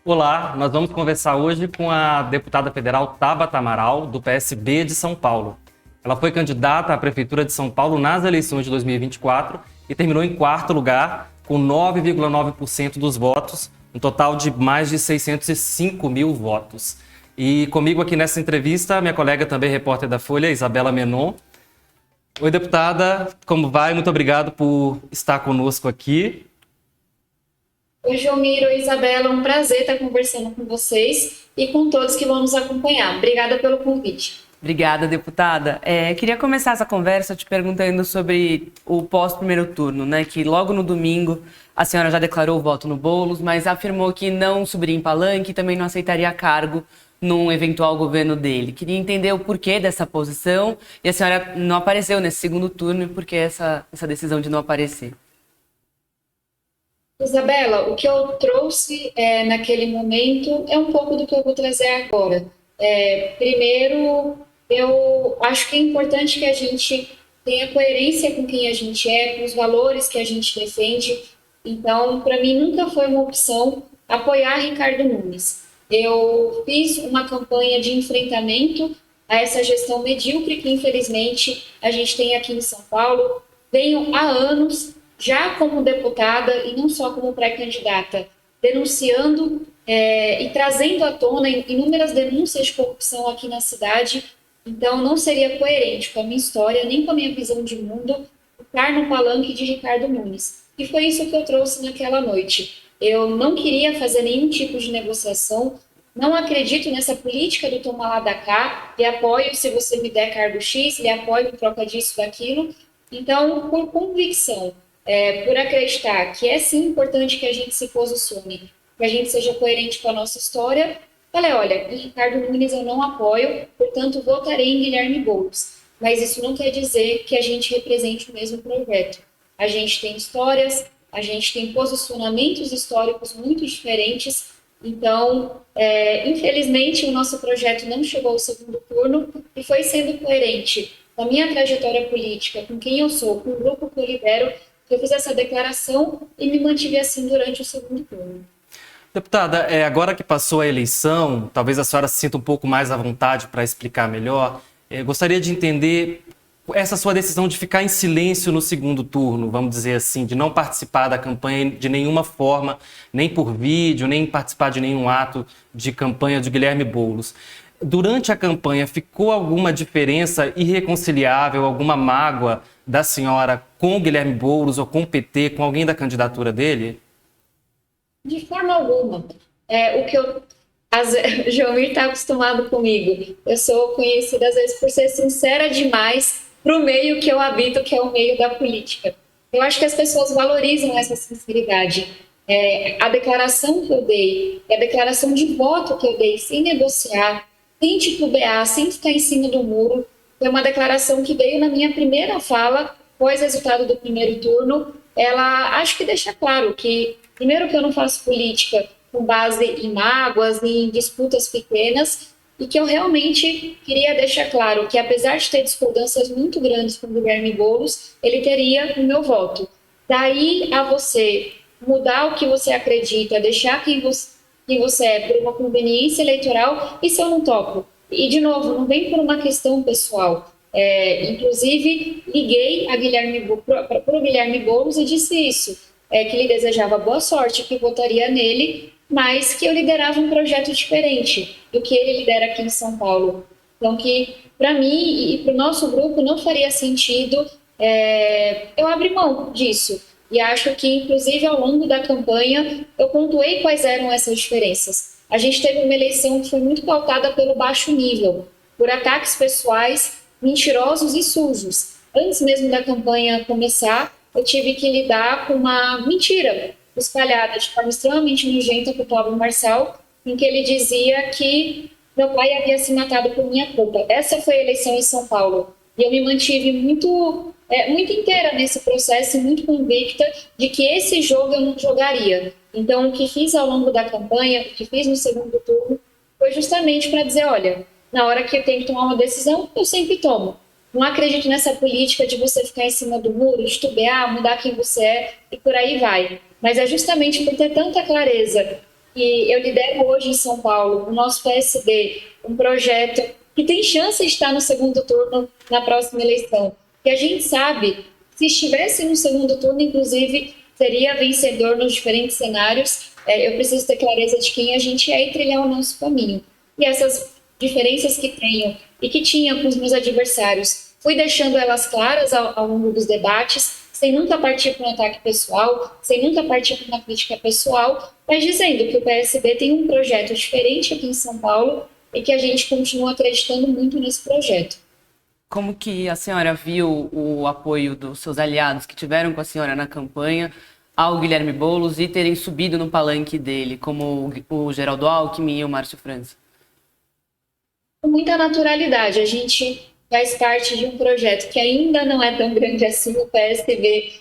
Olá, nós vamos conversar hoje com a deputada federal Tabata Amaral, do PSB de São Paulo. Ela foi candidata à Prefeitura de São Paulo nas eleições de 2024 e terminou em quarto lugar, com 9,9% dos votos, um total de mais de 605 mil votos. E comigo aqui nessa entrevista, minha colega também repórter da Folha, Isabela Menon. Oi, deputada, como vai? Muito obrigado por estar conosco aqui. Oi, Jomiro e Isabela, um prazer estar conversando com vocês e com todos que vão nos acompanhar. Obrigada pelo convite. Obrigada, deputada. Queria começar essa conversa te perguntando sobre o pós-primeiro turno, né? Que logo no domingo a senhora já declarou o voto no Boulos, mas afirmou que não subiria em palanque e também não aceitaria cargo num eventual governo dele. Queria entender o porquê dessa posição e a senhora não apareceu nesse segundo turno e por que essa decisão de não aparecer. Isabela, o que eu trouxe naquele momento é um pouco do que eu vou trazer agora. Primeiro, eu acho que é importante que a gente tenha coerência com quem a gente é, com os valores que a gente defende. Então, para mim, nunca foi uma opção apoiar Ricardo Nunes. Eu fiz uma campanha de enfrentamento a essa gestão medíocre que, infelizmente, a gente tem aqui em São Paulo. Venho há anos, já como deputada e não só como pré-candidata, denunciando e trazendo à tona inúmeras denúncias de corrupção aqui na cidade. Então, não seria coerente com a minha história, nem com a minha visão de mundo, ficar no palanque de Ricardo Nunes. E foi isso que eu trouxe naquela noite. Eu não queria fazer nenhum tipo de negociação, não acredito nessa política do tomar lá da cá, lhe apoio se você me der cargo X, lhe apoio em troca disso, daquilo. Então, por convicção, por acreditar que é sim importante que a gente se posicione, que a gente seja coerente com a nossa história, falei, olha, em Ricardo Nunes eu não apoio, portanto votarei em Guilherme Boulos. Mas isso não quer dizer que a gente represente o mesmo projeto. A gente tem histórias, a gente tem posicionamentos históricos muito diferentes, então, infelizmente, o nosso projeto não chegou ao segundo turno e foi sendo coerente com a minha trajetória política, com quem eu sou, com o grupo que eu lidero, eu fiz essa declaração e me mantive assim durante o segundo turno. Deputada, agora que passou a eleição, talvez a senhora se sinta um pouco mais à vontade para explicar melhor. Gostaria de entender essa sua decisão de ficar em silêncio no segundo turno, vamos dizer assim, de não participar da campanha de nenhuma forma, nem por vídeo, nem participar de nenhum ato de campanha de Guilherme Boulos. Durante a campanha, ficou alguma diferença irreconciliável, alguma mágoa da senhora com o Guilherme Boulos ou com o PT, com alguém da candidatura dele? De forma alguma. O que eu. O Joelmir está acostumado comigo. Eu sou conhecida, às vezes, por ser sincera demais para o meio que eu habito, que é o meio da política. Eu acho que as pessoas valorizam essa sinceridade. A declaração que eu dei, a declaração de voto que eu dei, sem negociar, sem titubear, sem ficar em cima do muro, foi uma declaração que veio na minha primeira fala, pós resultado do primeiro turno. Ela acho que deixa claro que, primeiro, que eu não faço política com base em mágoas, em disputas pequenas, e que eu realmente queria deixar claro que, apesar de ter discordâncias muito grandes com o Guilherme Boulos, ele teria o meu voto. Daí a você mudar o que você acredita, deixar quem você é por uma conveniência eleitoral, isso eu não topo. E, de novo, não vem por uma questão pessoal. Inclusive, liguei para o Guilherme Boulos e disse isso, que lhe desejava boa sorte, que votaria nele, mas que eu liderava um projeto diferente do que ele lidera aqui em São Paulo. Então, que para mim e para o nosso grupo não faria sentido eu abrir mão disso. E acho que, inclusive, ao longo da campanha, eu pontuei quais eram essas diferenças. A gente teve uma eleição que foi muito pautada pelo baixo nível, por ataques pessoais mentirosos e sujos. Antes mesmo da campanha começar, eu tive que lidar com uma mentira espalhada de forma extremamente nojenta para o Pablo Marçal, em que ele dizia que meu pai havia se matado por minha culpa. Essa foi a eleição em São Paulo. E eu me mantive muito inteira nesse processo e muito convicta de que esse jogo eu não jogaria. Então, o que fiz ao longo da campanha, o que fiz no segundo turno, foi justamente para dizer, olha, na hora que eu tenho que tomar uma decisão, eu sempre tomo. Não acredito nessa política de você ficar em cima do muro, titubear, mudar quem você é e por aí vai. Mas é justamente por ter tanta clareza e eu lidero hoje em São Paulo, o nosso PSD, um projeto que tem chance de estar no segundo turno na próxima eleição. E a gente sabe, se estivesse no segundo turno, inclusive, seria vencedor nos diferentes cenários. Eu preciso ter clareza de quem a gente é e trilhar o nosso caminho. E essas diferenças que tenho e que tinha com os meus adversários, fui deixando elas claras ao longo dos debates, sem nunca partir para um ataque pessoal, sem nunca partir para uma crítica pessoal, mas dizendo que o PSB tem um projeto diferente aqui em São Paulo e que a gente continua acreditando muito nesse projeto. Como que a senhora viu o apoio dos seus aliados que tiveram com a senhora na campanha ao Guilherme Boulos e terem subido no palanque dele, como o Geraldo Alckmin e o Márcio França? Com muita naturalidade. A gente faz parte de um projeto que ainda não é tão grande assim, o PSB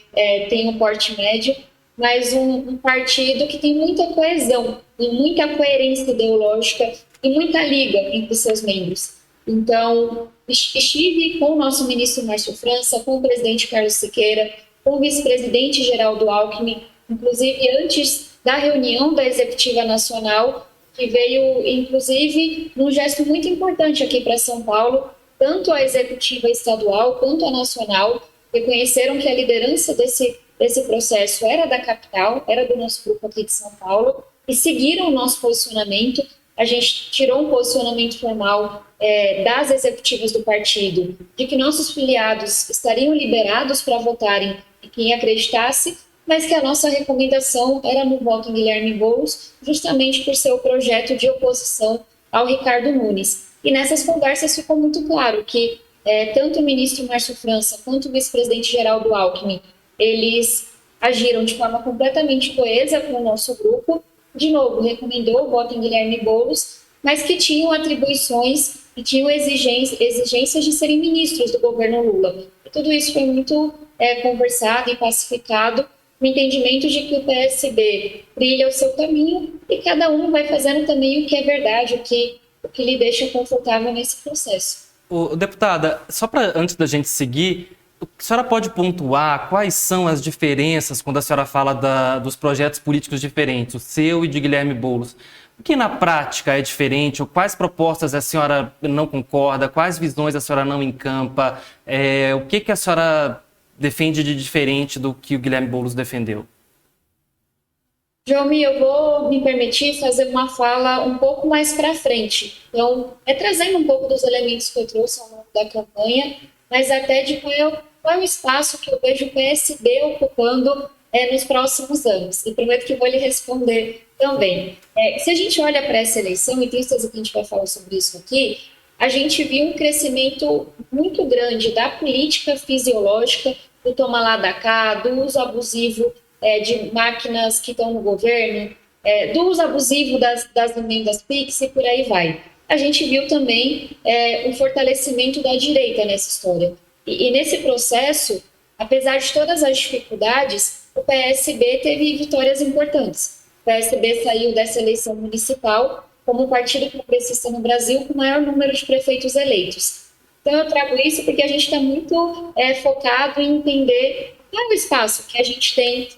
tem um porte médio, mas um partido que tem muita coesão e muita coerência ideológica e muita liga entre seus membros. Então, estive com o nosso ministro Márcio França, com o presidente Carlos Siqueira, com o vice-presidente Geraldo Alckmin, inclusive antes da reunião da Executiva Nacional, que veio, inclusive, num gesto muito importante aqui para São Paulo, tanto a Executiva Estadual quanto a Nacional reconheceram que a liderança desse processo era da capital, era do nosso grupo aqui de São Paulo, e seguiram o nosso posicionamento. A gente tirou um posicionamento formal das executivas do partido, de que nossos filiados estariam liberados para votarem em quem acreditasse, mas que a nossa recomendação era no voto em Guilherme Boulos, justamente por ser o projeto de oposição ao Ricardo Nunes. E nessas conversas ficou muito claro que tanto o ministro Márcio França quanto o vice-presidente Geraldo Alckmin, eles agiram de forma completamente coesa com o nosso grupo. De novo, recomendou o voto em Guilherme Boulos, mas que tinham atribuições e tinham exigências de serem ministros do governo Lula. E tudo isso foi muito conversado e pacificado, no entendimento de que o PSB trilha o seu caminho e cada um vai fazendo também o que é verdade, o que lhe deixa confortável nesse processo. Deputada, só para antes da gente seguir, a senhora pode pontuar quais são as diferenças quando a senhora fala dos projetos políticos diferentes, o seu e de Guilherme Boulos? O que na prática é diferente? Ou quais propostas a senhora não concorda? Quais visões a senhora não encampa? O que a senhora defende de diferente do que o Guilherme Boulos defendeu? Jomi, eu vou me permitir fazer uma fala um pouco mais para frente. Então, trazendo um pouco dos elementos que eu trouxe ao longo da campanha, mas até de qual é o espaço que eu vejo o PSB ocupando nos próximos anos. E prometo que vou lhe responder também. Se a gente olha para essa eleição, e tenho certeza que a gente vai falar sobre isso aqui, a gente viu um crescimento muito grande da política fisiológica, do toma lá da cá, do uso abusivo de máquinas que estão no governo, do uso abusivo das emendas PIX e por aí vai. A gente viu também um fortalecimento da direita nessa história. E nesse processo, apesar de todas as dificuldades, o PSB teve vitórias importantes. O PSB saiu dessa eleição municipal como o partido progressista no Brasil com o maior número de prefeitos eleitos. Então eu trago isso porque a gente está muito focado em entender qual é o espaço que a gente tem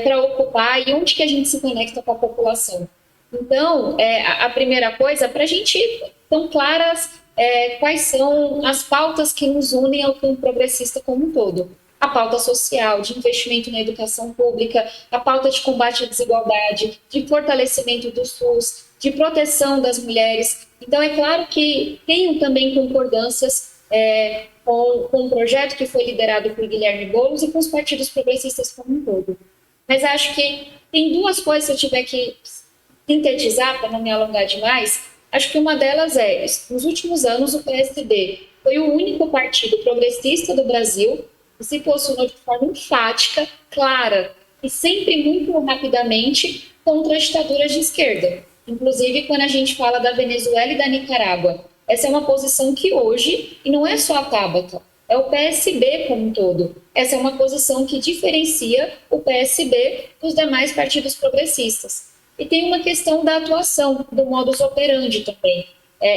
para ocupar e onde que a gente se conecta com a população. Então, a primeira coisa, para a gente tão claras quais são as pautas que nos unem ao campo progressista como um todo. A pauta social, de investimento na educação pública, a pauta de combate à desigualdade, de fortalecimento do SUS, de proteção das mulheres. Então, é claro que tenho também concordâncias com o projeto que foi liderado por Guilherme Boulos e com os partidos progressistas como um todo. Mas acho que tem duas coisas, se eu tiver que sintetizar, para não me alongar demais, acho que uma delas nos últimos anos, o PSB foi o único partido progressista do Brasil que se posicionou de forma enfática, clara e sempre muito rapidamente contra as ditaduras de esquerda. Inclusive, quando a gente fala da Venezuela e da Nicarágua, essa é uma posição que hoje, e não é só a Tabata, é o PSB como um todo. Essa é uma posição que diferencia o PSB dos demais partidos progressistas. E tem uma questão da atuação, do modus operandi também.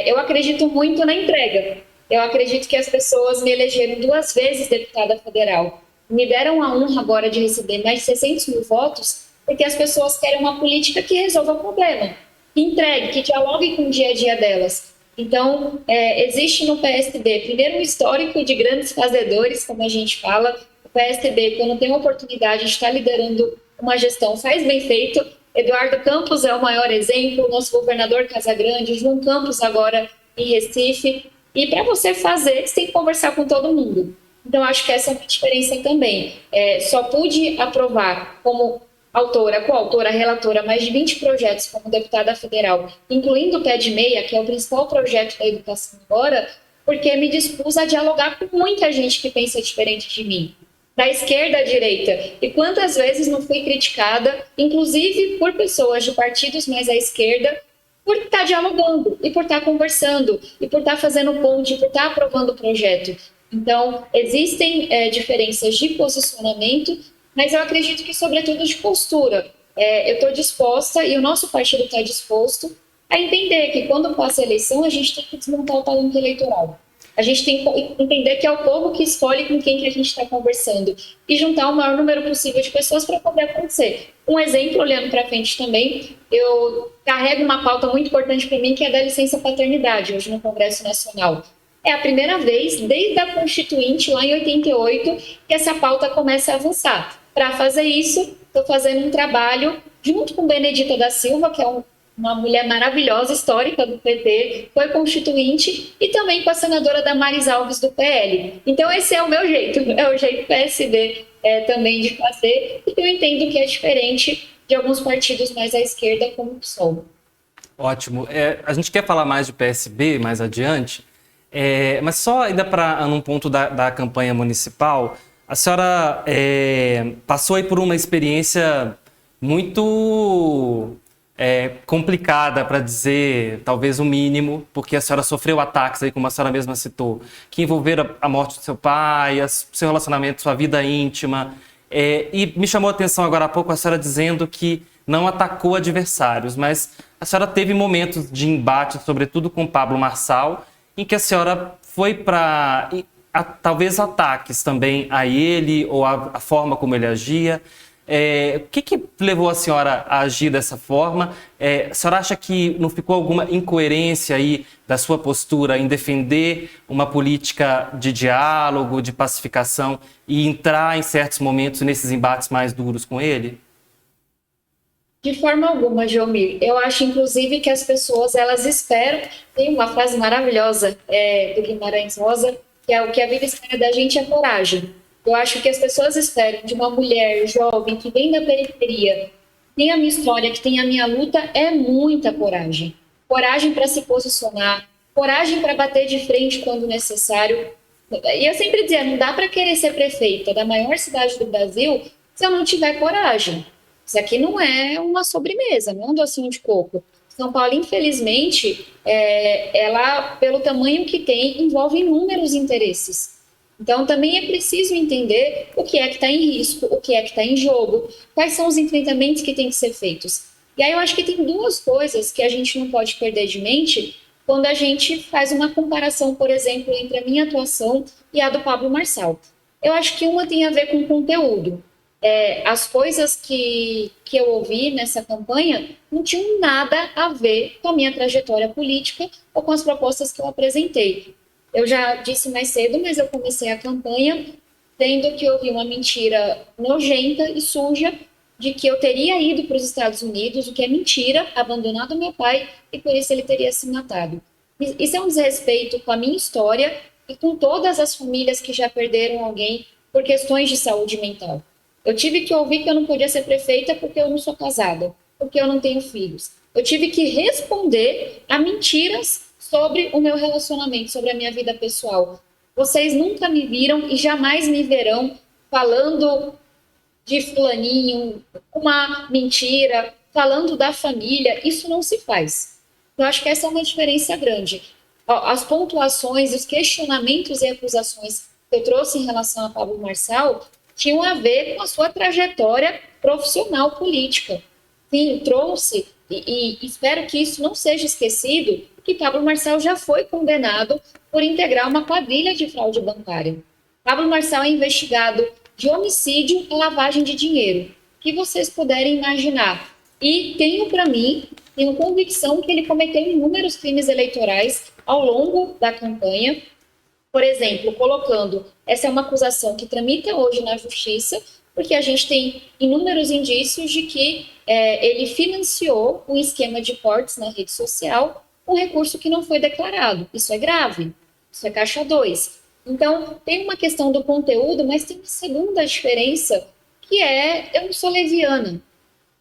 Eu acredito muito na entrega. Eu acredito que as pessoas me elegeram 2 vezes deputada federal. Me deram a honra agora de receber mais de 600 mil votos, porque as pessoas querem uma política que resolva o problema, que entregue, que dialogue com o dia a dia delas. Então, existe no PSB, primeiro, um histórico de grandes fazedores, como a gente fala. O PSB, quando tem a oportunidade de estar liderando uma gestão, faz bem feito. Eduardo Campos é o maior exemplo, nosso governador Casagrande, João Campos agora em Recife. E para você fazer, você tem que conversar com todo mundo. Então, acho que essa é uma diferença também. Só pude aprovar como autora, coautora, relatora, mais de 20 projetos como deputada federal, incluindo o Pé de Meia, que é o principal projeto da educação agora, porque me dispus a dialogar com muita gente que pensa diferente de mim, da esquerda à direita. E quantas vezes não fui criticada, inclusive por pessoas de partidos mais à esquerda, por estar dialogando, e por estar conversando, e por estar fazendo ponte, por estar aprovando o projeto. Então, existem diferenças de posicionamento, mas eu acredito que, sobretudo, de postura. Eu estou disposta, e o nosso partido está disposto, a entender que, quando passa a eleição, a gente tem que desmontar o palanque eleitoral. A gente tem que entender que é o povo que escolhe com quem que a gente está conversando e juntar o maior número possível de pessoas para poder acontecer. Um exemplo, olhando para frente também, eu carrego uma pauta muito importante para mim, que é da licença paternidade, hoje no Congresso Nacional. É a primeira vez, desde a Constituinte, lá em 88, que essa pauta começa a avançar. Para fazer isso, estou fazendo um trabalho junto com Benedita da Silva, que é uma mulher maravilhosa, histórica do PT, foi constituinte, e também com a senadora Damares Alves, do PL. Então, esse é o meu jeito, é o jeito PSD também de fazer, e eu entendo que é diferente de alguns partidos mais à esquerda, como o PSOL. Ótimo. A gente quer falar mais de PSB mais adiante, mas só ainda para num ponto da campanha municipal, a senhora passou aí por uma experiência muito complicada, para dizer talvez o mínimo, porque a senhora sofreu ataques, aí, como a senhora mesma citou, que envolveram a morte do seu pai, seu relacionamento, sua vida íntima. E me chamou a atenção agora há pouco a senhora dizendo que não atacou adversários, mas a senhora teve momentos de embate, sobretudo com Pablo Marçal, em que a senhora foi para talvez ataques também a ele ou a forma como ele agia. O que levou a senhora a agir dessa forma? A senhora acha que não ficou alguma incoerência aí da sua postura em defender uma política de diálogo, de pacificação e entrar em certos momentos nesses embates mais duros com ele? De forma alguma, Jomir. Eu acho, inclusive, que as pessoas, elas esperam... Tem uma frase maravilhosa do Guimarães Rosa, que é: o que a vida espera da gente é coragem. Eu acho que as pessoas esperam de uma mulher jovem que vem da periferia, que tem a minha história, que tem a minha luta, é muita coragem. Coragem para se posicionar, coragem para bater de frente quando necessário. E eu sempre dizia, não dá para querer ser prefeita da maior cidade do Brasil se eu não tiver coragem. Isso aqui não é uma sobremesa, não é um docinho de coco. São Paulo, infelizmente, ela, pelo tamanho que tem, envolve inúmeros interesses. Então, também é preciso entender o que é que está em risco, o que é que está em jogo, quais são os enfrentamentos que têm que ser feitos. E aí eu acho que tem duas coisas que a gente não pode perder de mente quando a gente faz uma comparação, por exemplo, entre a minha atuação e a do Pablo Marçal. Eu acho que uma tem a ver com conteúdo. As coisas que eu ouvi nessa campanha não tinham nada a ver com a minha trajetória política ou com as propostas que eu apresentei. Eu já disse mais cedo, mas eu comecei a campanha tendo que ouvir uma mentira nojenta e suja de que eu teria ido para os Estados Unidos, o que é mentira, abandonado meu pai, e por isso ele teria se matado. Isso é um desrespeito com a minha história e com todas as famílias que já perderam alguém por questões de saúde mental. Eu tive que ouvir que eu não podia ser prefeita porque eu não sou casada, porque eu não tenho filhos. Eu tive que responder a mentiras sobre o meu relacionamento, sobre a minha vida pessoal. Vocês nunca me viram e jamais me verão falando de fulaninho, uma mentira, falando da família. Isso não se faz. Eu acho que essa é uma diferença grande. As pontuações, os questionamentos e acusações que eu trouxe em relação a Pablo Marçal tinham a ver com a sua trajetória profissional política. Sim, trouxe, e espero que isso não seja esquecido, que Pablo Marçal já foi condenado por integrar uma quadrilha de fraude bancária. Pablo Marçal é investigado de homicídio e lavagem de dinheiro. que vocês puderem imaginar. E tenho convicção que ele cometeu inúmeros crimes eleitorais ao longo da campanha. Por exemplo, colocando, essa é uma acusação que tramita hoje na Justiça, porque a gente tem inúmeros indícios de que ele financiou um esquema de cortes na rede social com recurso que não foi declarado. Isso é grave, isso é caixa 2. Então, tem uma questão do conteúdo, mas tem uma segunda diferença, que eu não sou leviana.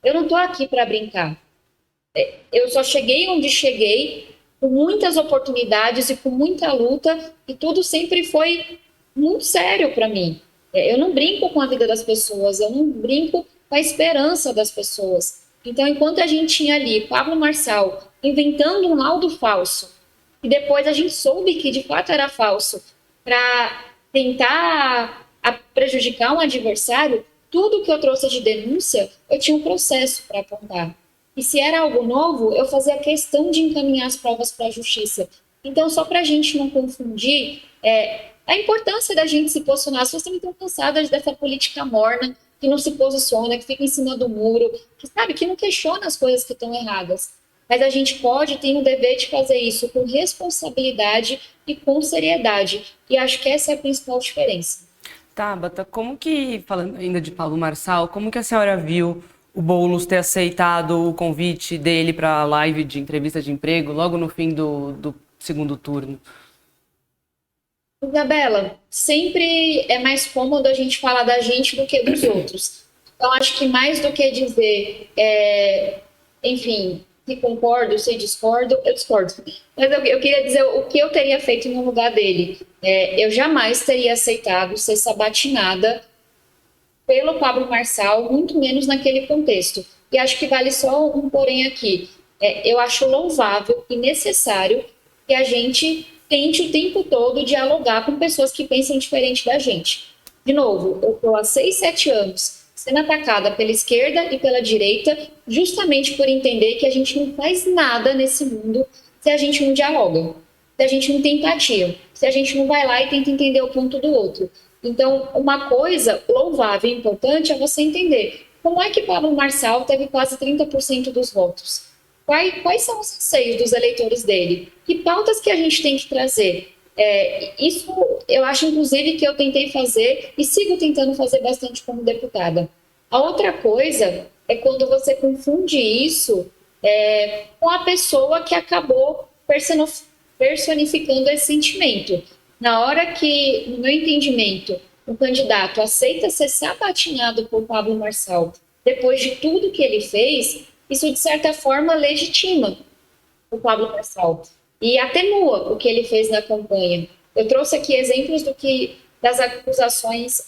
Eu não estou aqui para brincar. Eu só cheguei onde cheguei, com muitas oportunidades e com muita luta, e tudo sempre foi muito sério para mim. Eu não brinco com a vida das pessoas, eu não brinco com a esperança das pessoas. Então, enquanto a gente tinha ali Pablo Marçal inventando um laudo falso, e depois a gente soube que de fato era falso, para tentar prejudicar um adversário, tudo que eu trouxe de denúncia, eu tinha um processo para apontar. E se era algo novo, eu fazia questão de encaminhar as provas para a justiça. Então, só para a gente não confundir, a importância da gente se posicionar. As pessoas também estão cansadas dessa política morna, que não se posiciona, que fica em cima do muro, que sabe, que não questiona as coisas que estão erradas. Mas a gente tem o dever de fazer isso com responsabilidade e com seriedade. E acho que essa é a principal diferença. Tabata, como que, falando ainda de Pablo Marçal, como que a senhora viu o Boulos ter aceitado o convite dele para a live de entrevista de emprego logo no fim do segundo turno? Isabela, sempre é mais cômodo a gente falar da gente do que dos outros. Então, acho que mais do que dizer, enfim, se concordo, se discordo, eu discordo. Mas eu queria dizer o que eu teria feito no lugar dele. Eu jamais teria aceitado ser sabatinada pelo Pablo Marçal, muito menos naquele contexto. E acho que vale só um porém aqui. Eu acho louvável e necessário que a gente tente o tempo todo dialogar com pessoas que pensam diferente da gente. De novo, eu estou há 6, 7 anos sendo atacada pela esquerda e pela direita, justamente por entender que a gente não faz nada nesse mundo se a gente não dialoga, se a gente não tem empatia, se a gente não vai lá e tenta entender o ponto do outro. Então, uma coisa louvável e importante é você entender como é que Pablo Marçal teve quase 30% dos votos. Quais são os receios dos eleitores dele? Que pautas que a gente tem que trazer? Isso eu acho, inclusive, que eu tentei fazer e sigo tentando fazer bastante como deputada. A outra coisa é quando você confunde isso com a pessoa que acabou personificando esse sentimento. Na hora que, no meu entendimento, o candidato aceita ser sabatinado por Pablo Marçal, depois de tudo que ele fez, isso, de certa forma, legitima o Pablo Marçal e atenua o que ele fez na campanha. Eu trouxe aqui exemplos das acusações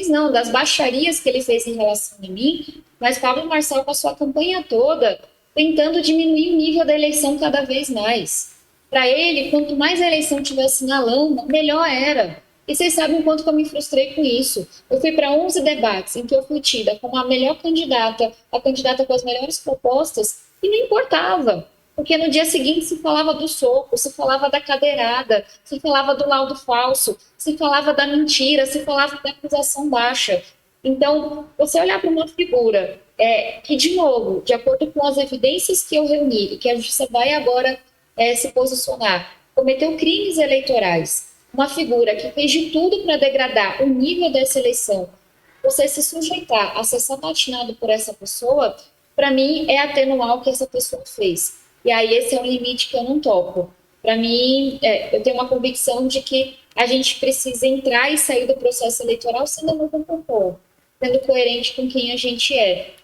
não, das baixarias que ele fez em relação a mim, mas Pablo Marçal passou a campanha toda tentando diminuir o nível da eleição cada vez mais. Para ele, quanto mais a eleição tivesse na lama, melhor era. E vocês sabem o quanto que eu me frustrei com isso. Eu fui para 11 debates em que eu fui tida como a melhor candidata, a candidata com as melhores propostas, e não importava. Porque no dia seguinte se falava do soco, se falava da cadeirada, se falava do laudo falso, se falava da mentira, se falava da acusação baixa. Então, você olhar para uma figura que, de novo, de acordo com as evidências que eu reuni e que a justiça vai agora se posicionar, cometeu crimes eleitorais, uma figura que fez de tudo para degradar o nível dessa eleição, você se sujeitar a ser sabatinado por essa pessoa, para mim, é atenuar o que essa pessoa fez. E aí esse é um limite que eu não topo. Para mim, eu tenho uma convicção de que a gente precisa entrar e sair do processo eleitoral sendo muito confortável, sendo coerente com quem a gente é.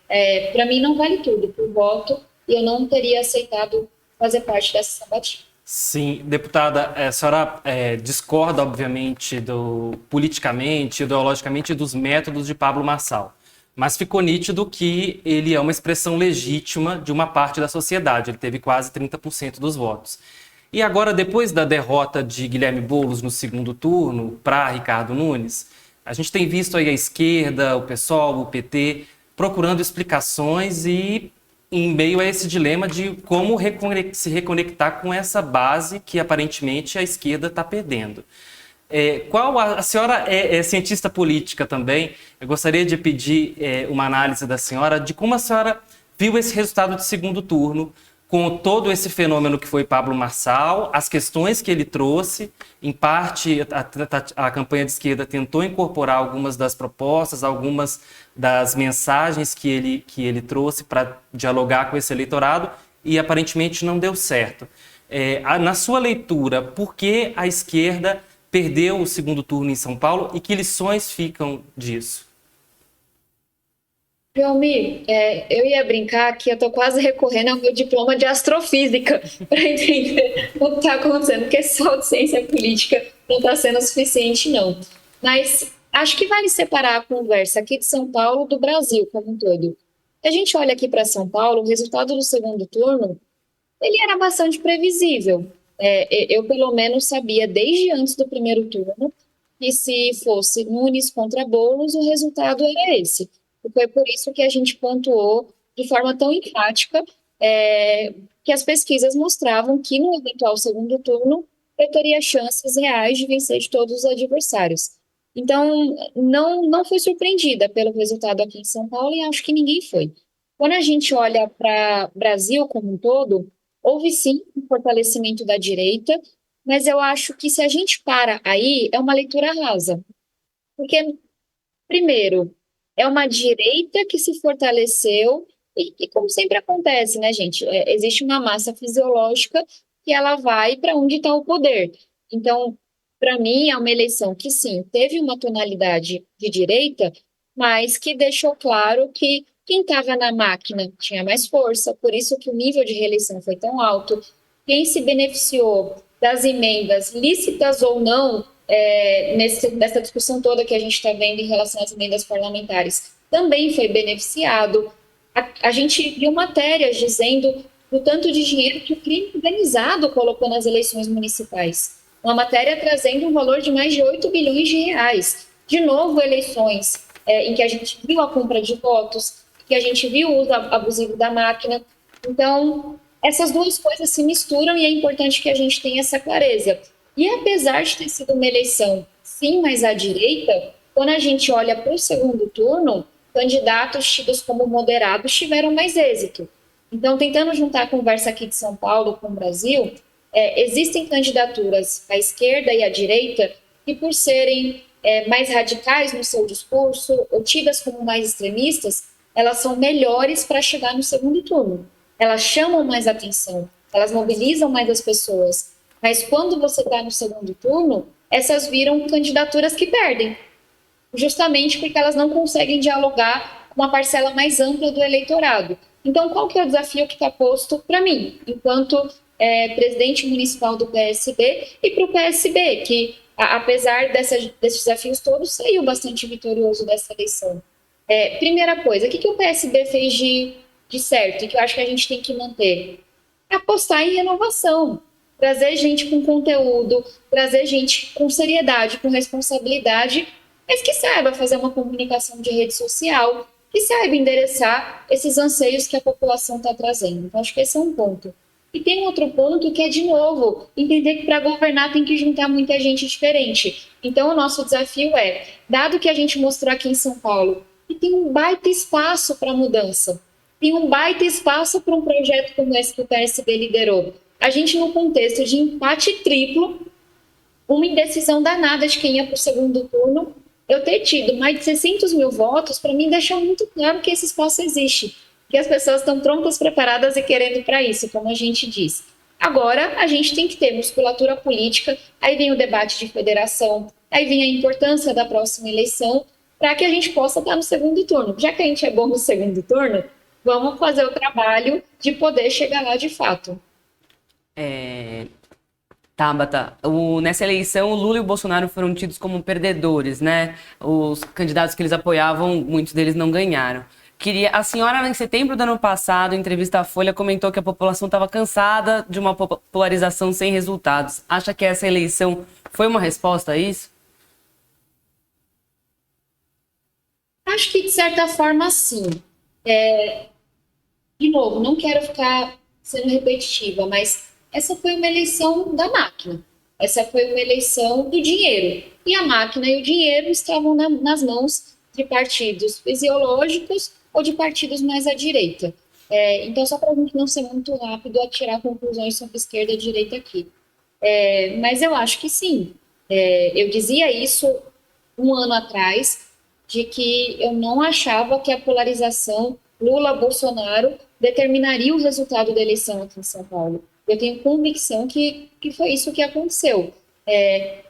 Para mim, não vale tudo por voto, e eu não teria aceitado fazer parte dessa sabatina. Sim, deputada, a senhora discorda, obviamente, politicamente, ideologicamente, dos métodos de Pablo Marçal. Mas ficou nítido que ele é uma expressão legítima de uma parte da sociedade. Ele teve quase 30% dos votos. E agora, depois da derrota de Guilherme Boulos no segundo turno para Ricardo Nunes, a gente tem visto aí a esquerda, o PSOL, o PT, procurando explicações e em meio a esse dilema de como se reconectar com essa base que aparentemente a esquerda está perdendo. A senhora é cientista política também. Eu gostaria de pedir uma análise da senhora de como a senhora viu esse resultado de segundo turno, com todo esse fenômeno que foi Pablo Marçal, as questões que ele trouxe. Em parte, a campanha de esquerda tentou incorporar algumas das propostas, algumas das mensagens que ele trouxe para dialogar com esse eleitorado, e aparentemente não deu certo. Na sua leitura, por que a esquerda perdeu o segundo turno em São Paulo e que lições ficam disso? Joelmir, eu ia brincar que eu estou quase recorrendo ao meu diploma de astrofísica para entender o que está acontecendo, porque só de ciência política não está sendo suficiente, não. Mas acho que vale separar a conversa aqui de São Paulo do Brasil como um todo. Se a gente olha aqui para São Paulo, o resultado do segundo turno, ele era bastante previsível. Eu, pelo menos, sabia desde antes do primeiro turno que se fosse Nunes contra Boulos, o resultado era esse. E foi por isso que a gente pontuou de forma tão enfática que as pesquisas mostravam que no eventual segundo turno eu teria chances reais de vencer de todos os adversários. Então, não fui surpreendida pelo resultado aqui em São Paulo e acho que ninguém foi. Quando a gente olha para o Brasil como um todo, houve sim um fortalecimento da direita, mas eu acho que se a gente para aí, é uma leitura rasa. Porque, primeiro, é uma direita que se fortaleceu e como sempre acontece, né, gente? Existe uma massa fisiológica que ela vai para onde está o poder. Então, para mim, é uma eleição que, sim, teve uma tonalidade de direita, mas que deixou claro que quem estava na máquina tinha mais força, por isso que o nível de reeleição foi tão alto. Quem se beneficiou das emendas, lícitas ou não, nessa discussão toda que a gente está vendo em relação às emendas parlamentares, também foi beneficiado. A gente viu matérias dizendo do tanto de dinheiro que o crime organizado colocou nas eleições municipais. Uma matéria trazendo um valor de mais de 8 bilhões de reais. De novo, eleições em que a gente viu a compra de votos, que a gente viu o uso abusivo da máquina. Então, essas duas coisas se misturam e é importante que a gente tenha essa clareza. E apesar de ter sido uma eleição, sim, mais à direita, quando a gente olha para o segundo turno, candidatos tidos como moderados tiveram mais êxito. Então, tentando juntar a conversa aqui de São Paulo com o Brasil, existem candidaturas à esquerda e à direita que, por serem mais radicais no seu discurso, ou tidas como mais extremistas, elas são melhores para chegar no segundo turno. Elas chamam mais atenção, elas mobilizam mais as pessoas. Mas quando você está no segundo turno, essas viram candidaturas que perdem, justamente porque elas não conseguem dialogar com uma parcela mais ampla do eleitorado. Então, qual que é o desafio que está posto para mim, enquanto presidente municipal do PSB, e para o PSB, que, apesar desses desafios todos, saiu bastante vitorioso dessa eleição? Primeira coisa, o que o PSB fez de certo e que eu acho que a gente tem que manter? Apostar em renovação, trazer gente com conteúdo, trazer gente com seriedade, com responsabilidade, mas que saiba fazer uma comunicação de rede social, que saiba endereçar esses anseios que a população está trazendo. Então, acho que esse é um ponto. E tem um outro ponto que é, de novo, entender que para governar tem que juntar muita gente diferente. Então, o nosso desafio dado que a gente mostrou aqui em São Paulo, que tem um baita espaço para mudança, tem um baita espaço para um projeto como esse que o PSB liderou. A gente, no contexto de empate triplo, uma indecisão danada de quem ia para o segundo turno, eu ter tido mais de 600 mil votos, para mim, deixa muito claro que esse espaço existe, que as pessoas estão prontas, preparadas e querendo para isso, como a gente diz. Agora, a gente tem que ter musculatura política, aí vem o debate de federação, aí vem a importância da próxima eleição, para que a gente possa estar no segundo turno. Já que a gente é bom no segundo turno, vamos fazer o trabalho de poder chegar lá de fato. Tabata, nessa eleição, o Lula e o Bolsonaro foram tidos como perdedores, né? Os candidatos que eles apoiavam, muitos deles não ganharam. A senhora, em setembro do ano passado, em entrevista à Folha, comentou que a população estava cansada de uma polarização sem resultados. Acha que essa eleição foi uma resposta a isso? Acho que, de certa forma, sim. De novo, não quero ficar sendo repetitiva, mas essa foi uma eleição da máquina. Essa foi uma eleição do dinheiro. E a máquina e o dinheiro estavam nas mãos de partidos fisiológicos ou de partidos mais à direita. Então, só para a gente não ser muito rápido a tirar conclusões sobre esquerda e direita aqui. Mas eu acho que sim. Eu dizia isso um ano atrás, de que eu não achava que a polarização Lula-Bolsonaro determinaria o resultado da eleição aqui em São Paulo. Eu tenho convicção que foi isso que aconteceu.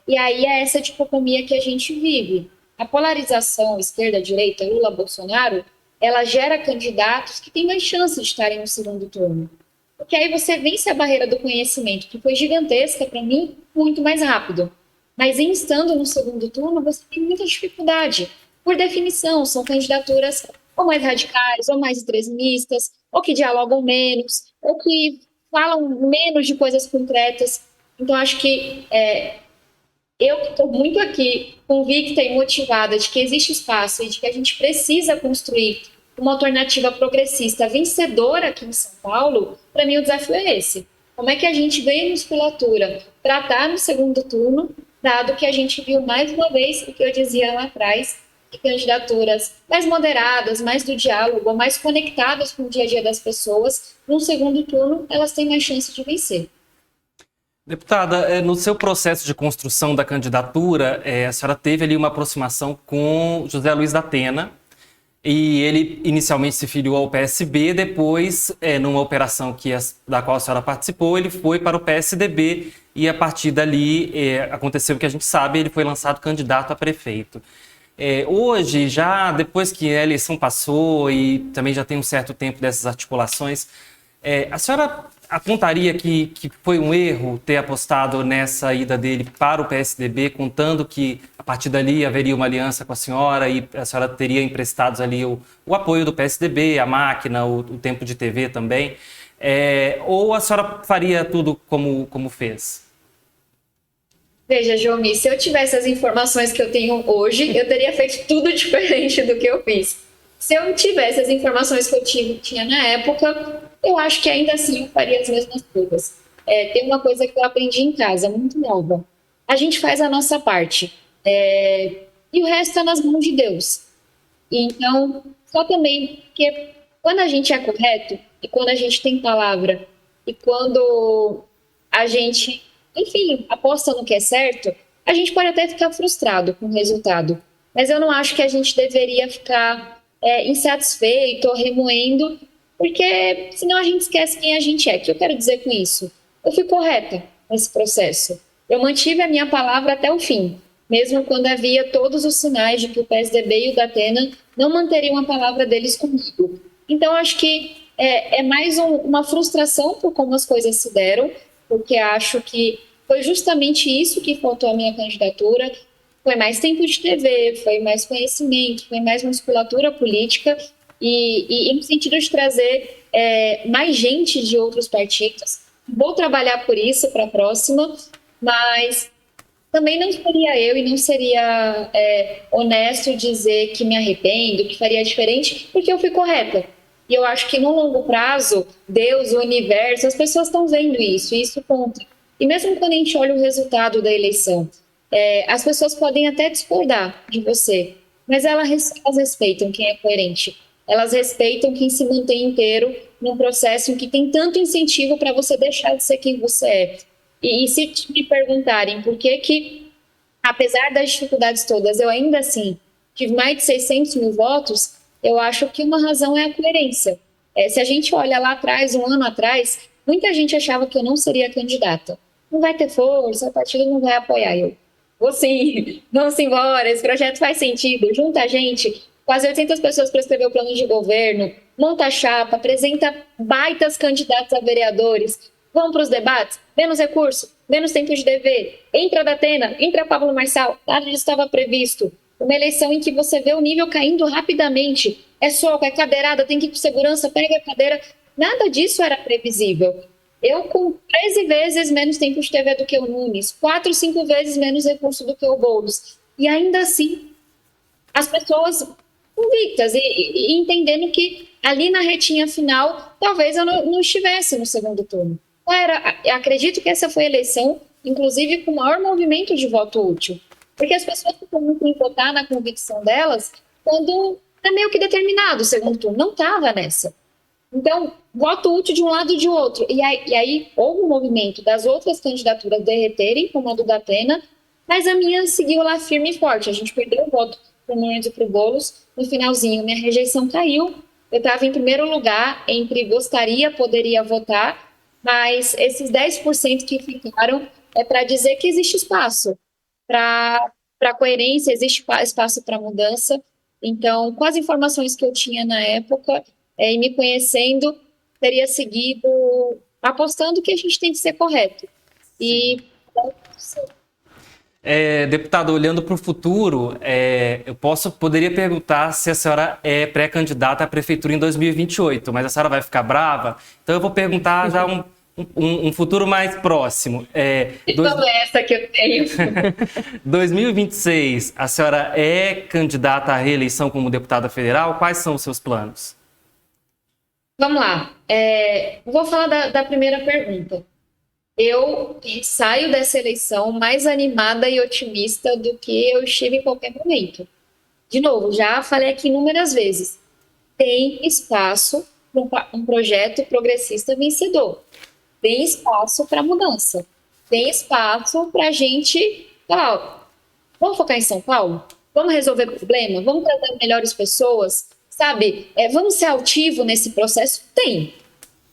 E aí é essa dicotomia que a gente vive. A polarização esquerda-direita, Lula-Bolsonaro, ela gera candidatos que têm mais chance de estarem no segundo turno. Porque aí você vence a barreira do conhecimento, que foi gigantesca para mim, muito mais rápido. Mas em estando no segundo turno, você tem muita dificuldade. Por definição, são candidaturas ou mais radicais, ou mais extremistas, ou que dialogam menos, ou que falam menos de coisas concretas. Então, acho que eu estou muito aqui convicta e motivada de que existe espaço e de que a gente precisa construir uma alternativa progressista vencedora aqui em São Paulo. Para mim, o desafio é esse. Como é que a gente ganha musculatura para estar no segundo turno, dado que a gente viu mais uma vez o que eu dizia lá atrás, de candidaturas mais moderadas, mais do diálogo, mais conectadas com o dia a dia das pessoas, no segundo turno elas têm mais chance de vencer. Deputada, no seu processo de construção da candidatura, a senhora teve ali uma aproximação com José Luiz da Atena, e ele inicialmente se filiou ao PSB, depois, numa operação da qual a senhora participou, ele foi para o PSDB, e a partir dali aconteceu o que a gente sabe, ele foi lançado candidato a prefeito. Hoje, já depois que a eleição passou e também já tem um certo tempo dessas articulações, a senhora apontaria que foi um erro ter apostado nessa ida dele para o PSDB, contando que a partir dali haveria uma aliança com a senhora e a senhora teria emprestados ali o apoio do PSDB, a máquina, o tempo de TV também, ou a senhora faria tudo como fez? Veja, Jomi, se eu tivesse as informações que eu tenho hoje, eu teria feito tudo diferente do que eu fiz. Se eu tivesse as informações que eu tinha na época, eu acho que ainda assim eu faria as mesmas coisas. Tem uma coisa que eu aprendi em casa, muito nova. A gente faz a nossa parte. E o resto está nas mãos de Deus. Então, só também porque quando a gente é correto, e quando a gente tem palavra, e quando a gente, enfim, aposta no que é certo, a gente pode até ficar frustrado com o resultado. Mas eu não acho que a gente deveria ficar insatisfeito ou remoendo, porque senão a gente esquece quem a gente é. O que eu quero dizer com isso? Eu fui correta nesse processo. Eu mantive a minha palavra até o fim, mesmo quando havia todos os sinais de que o PSDB e o Datena não manteriam a palavra deles comigo. Então, acho que é mais uma frustração por como as coisas se deram, porque acho que foi justamente isso que faltou à minha candidatura. Foi mais tempo de TV, foi mais conhecimento, foi mais musculatura política e no sentido de trazer mais gente de outros partidos. Vou trabalhar por isso para a próxima, mas também não seria eu e não seria honesto dizer que me arrependo, que faria diferente, porque eu fui correta. E eu acho que no longo prazo, Deus, o universo, as pessoas estão vendo isso, e isso conta. E mesmo quando a gente olha o resultado da eleição, as pessoas podem até discordar de você, mas elas respeitam quem é coerente. Elas respeitam quem se mantém inteiro num processo em que tem tanto incentivo para você deixar de ser quem você é. E se me perguntarem por que, apesar das dificuldades todas, eu ainda assim tive mais de 600 mil votos, eu acho que uma razão é a coerência. Se a gente olha lá atrás, um ano atrás, muita gente achava que eu não seria candidata. Não vai ter força, o partido não vai apoiar eu. Vou sim, vamos embora, esse projeto faz sentido, junta a gente, quase 800 pessoas para escrever o plano de governo, monta a chapa, apresenta baitas candidatos a vereadores, vamos para os debates, menos recurso, menos tempo de TV, entra a Datena, entra Pablo Marçal, nada disso estava previsto. Uma eleição em que você vê o nível caindo rapidamente, é soco, é cadeirada, tem que ir com segurança, pega a cadeira, nada disso era previsível. Eu com 13 vezes menos tempo de TV do que o Nunes, 4, 5 vezes menos recurso do que o Boulos. E ainda assim, as pessoas convictas e entendendo que ali na retinha final, talvez eu não estivesse no segundo turno. Eu acredito que essa foi a eleição inclusive com o maior movimento de voto útil. Porque as pessoas ficam muito em votar na convicção delas quando é meio que determinado o segundo turno. Não estava nessa. Então, voto útil de um lado e de outro. E aí houve um movimento das outras candidaturas derreterem, como a do Datena, mas a minha seguiu lá firme e forte. A gente perdeu o voto para o Nunes e para o Boulos. No finalzinho, minha rejeição caiu. Eu estava em primeiro lugar entre gostaria, poderia votar, mas esses 10% que ficaram é para dizer que existe espaço para coerência, existe espaço para mudança. Então, com as informações que eu tinha na época, e me conhecendo, teria seguido apostando que a gente tem que ser correto. E deputado, olhando para o futuro, poderia perguntar se a senhora é pré-candidata à prefeitura em 2028, mas a senhora vai ficar brava? Então eu vou perguntar já um futuro mais próximo. Então é essa que eu tenho. 2026, a senhora é candidata à reeleição como deputada federal? Quais são os seus planos? Vamos lá. Vou falar da primeira pergunta. Eu saio dessa eleição mais animada e otimista do que eu estive em qualquer momento. De novo, já falei aqui inúmeras vezes. Tem espaço para um projeto progressista vencedor. Tem espaço para mudança. Tem espaço para a gente falar, vamos focar em São Paulo? Vamos resolver o problema? Vamos trazer melhores pessoas? Sabe? Vamos ser altivo nesse processo? Tem.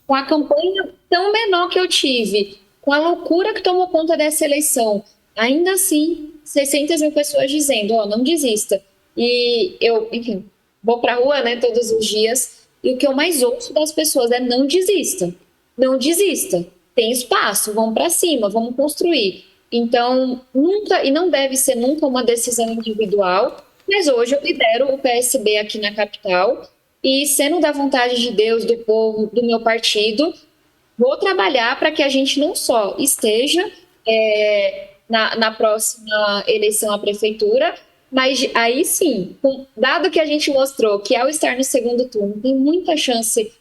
Com a campanha tão menor que eu tive, com a loucura que tomou conta dessa eleição, ainda assim, 600 mil pessoas dizendo, não desista. E eu, enfim, vou para a rua, né, todos os dias, e o que eu mais ouço das pessoas é não desista. Não desista. Tem espaço, vamos para cima, vamos construir. Então, nunca, e não deve ser nunca uma decisão individual, mas hoje eu lidero o PSB aqui na capital e, sendo da vontade de Deus, do povo, do meu partido, vou trabalhar para que a gente não só esteja na próxima eleição à prefeitura, mas aí sim, dado que a gente mostrou que ao estar no segundo turno tem muita chance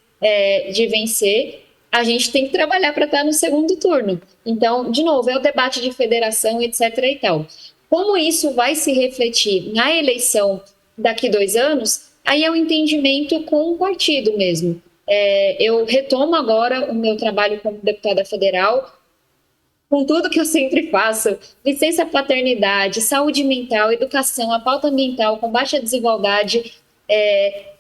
de vencer, a gente tem que trabalhar para estar no segundo turno. Então, de novo, é o debate de federação, etc. e tal. Como isso vai se refletir na eleição daqui 2 anos, aí é o entendimento com o partido mesmo. Eu retomo agora o meu trabalho como deputada federal, com tudo que eu sempre faço, licença paternidade, saúde mental, educação, a pauta ambiental, combate à desigualdade,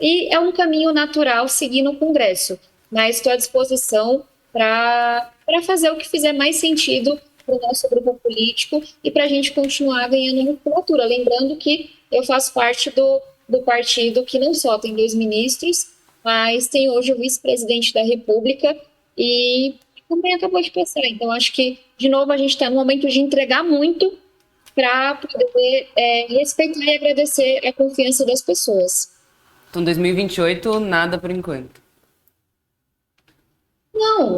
e é um caminho natural seguir no Congresso, mas estou à disposição para fazer o que fizer mais sentido para o nosso grupo político e para a gente continuar ganhando musculatura. Lembrando que eu faço parte do partido que não só tem 2 ministros, mas tem hoje o vice-presidente da República e também acabou de passar. Então, acho que, de novo, a gente está no momento de entregar muito para poder respeitar e agradecer a confiança das pessoas. Então, 2028, nada por enquanto. Não,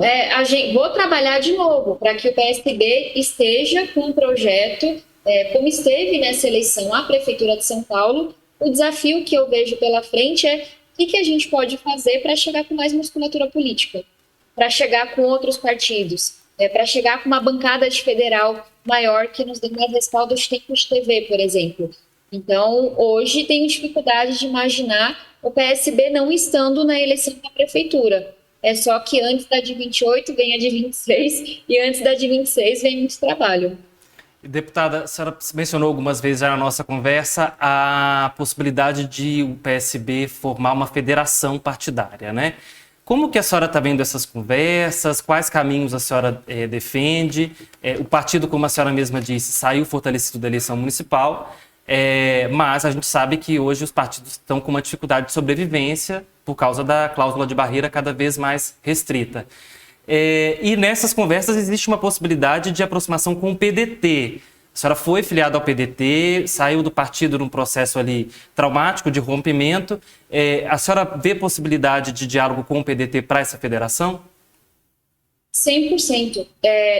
vou trabalhar de novo para que o PSB esteja com um projeto, como esteve nessa eleição à Prefeitura de São Paulo. O desafio que eu vejo pela frente é o que a gente pode fazer para chegar com mais musculatura política, para chegar com outros partidos, para chegar com uma bancada de federal maior que nos dê mais respaldo de tempo de TV, por exemplo. Então, hoje tenho dificuldade de imaginar o PSB não estando na eleição da Prefeitura. É só que antes da de 28 vem a de 26 e antes da de 26 vem muito trabalho. Deputada, a senhora mencionou algumas vezes já na nossa conversa a possibilidade de o PSB formar uma federação partidária, né? Como que a senhora está vendo essas conversas? Quais caminhos a senhora defende? O partido, como a senhora mesma disse, saiu fortalecido da eleição municipal, mas a gente sabe que hoje os partidos estão com uma dificuldade de sobrevivência por causa da cláusula de barreira cada vez mais restrita. E nessas conversas existe uma possibilidade de aproximação com o PDT. A senhora foi filiada ao PDT, saiu do partido num processo ali traumático de rompimento. A senhora vê possibilidade de diálogo com o PDT para essa federação? 100%.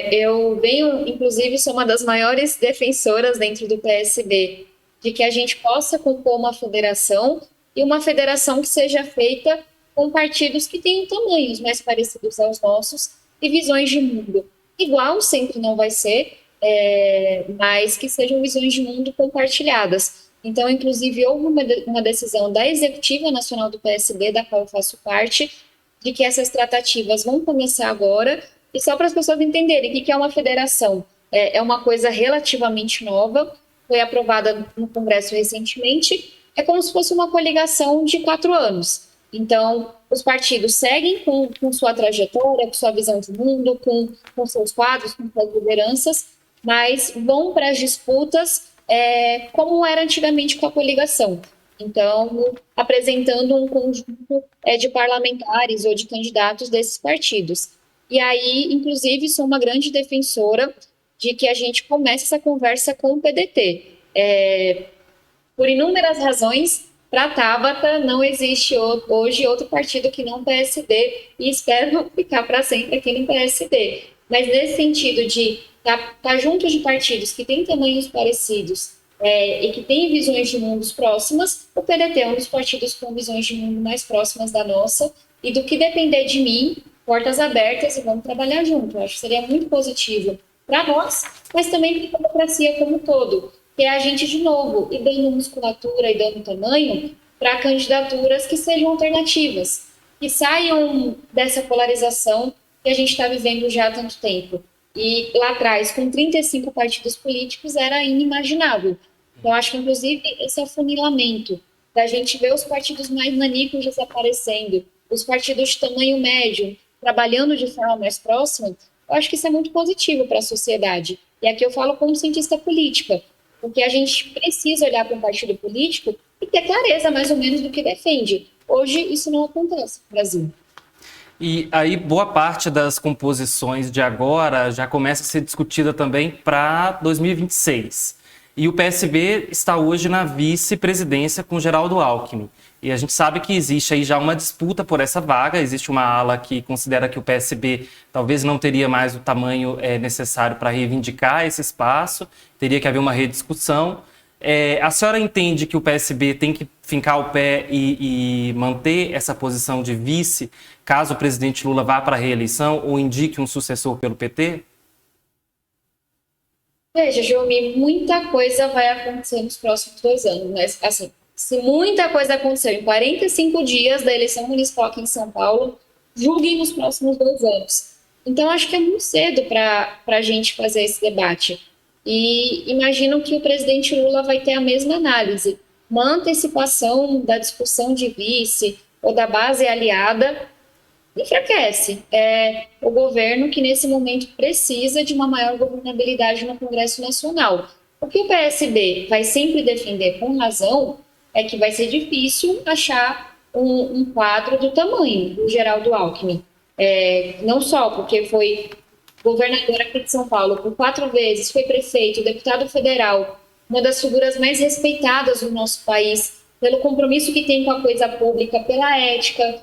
Eu venho, inclusive, sou uma das maiores defensoras dentro do PSB de que a gente possa compor uma federação e uma federação que seja feita com partidos que tenham tamanhos mais parecidos aos nossos e visões de mundo. Igual sempre não vai ser, mas que sejam visões de mundo compartilhadas. Então, inclusive, houve uma decisão da Executiva Nacional do PSB, da qual eu faço parte, de que essas tratativas vão começar agora, e só para as pessoas entenderem o que é uma federação. É uma coisa relativamente nova, foi aprovada no Congresso recentemente, é como se fosse uma coligação de 4 anos. Então, os partidos seguem com sua trajetória, com sua visão de mundo, com seus quadros, com suas lideranças, mas vão para as disputas como era antigamente com a coligação. Então, apresentando um conjunto de parlamentares ou de candidatos desses partidos. E aí, inclusive, sou uma grande defensora de que a gente comece essa conversa com o PDT. Por inúmeras razões, para a Tabata, não existe hoje outro partido que não PSD, e espero ficar para sempre aqui no PSD. Mas nesse sentido de estar junto de partidos que têm tamanhos parecidos e que têm visões de mundos próximas, o PDT é um dos partidos com visões de mundo mais próximas da nossa, e do que depender de mim, portas abertas e vamos trabalhar junto. Eu acho que seria muito positivo para nós, mas também para a democracia como um todo, que é a gente, de novo, e dando musculatura e dando tamanho para candidaturas que sejam alternativas, que saiam dessa polarização que a gente está vivendo já há tanto tempo. E lá atrás, com 35 partidos políticos, era inimaginável. Então, acho que, inclusive, esse afunilamento da gente ver os partidos mais nanicos desaparecendo, os partidos de tamanho médio trabalhando de forma mais próxima, eu acho que isso é muito positivo para a sociedade. E aqui eu falo como cientista política, porque a gente precisa olhar para um partido político e ter clareza mais ou menos do que defende. Hoje isso não acontece no Brasil. E aí boa parte das composições de agora já começa a ser discutida também para 2026. E o PSB está hoje na vice-presidência com Geraldo Alckmin. E a gente sabe que existe aí já uma disputa por essa vaga, existe uma ala que considera que o PSB talvez não teria mais o tamanho necessário para reivindicar esse espaço, teria que haver uma rediscussão. A senhora entende que o PSB tem que fincar o pé e manter essa posição de vice, caso o presidente Lula vá para a reeleição ou indique um sucessor pelo PT? Veja, Jomi, muita coisa vai acontecer nos próximos 2 anos, mas, assim, se muita coisa acontecer em 45 dias da eleição municipal aqui em São Paulo, julguem nos próximos 2 anos. Então, acho que é muito cedo para a gente fazer esse debate. E imagino que o presidente Lula vai ter a mesma análise. Uma antecipação da discussão de vice ou da base aliada enfraquece. O governo que, nesse momento, precisa de uma maior governabilidade no Congresso Nacional. O que o PSB vai sempre defender com razão é que vai ser difícil achar um quadro do tamanho do Geraldo Alckmin. Não só porque foi governador aqui de São Paulo por 4 vezes, foi prefeito, deputado federal, uma das figuras mais respeitadas do nosso país, pelo compromisso que tem com a coisa pública, pela ética,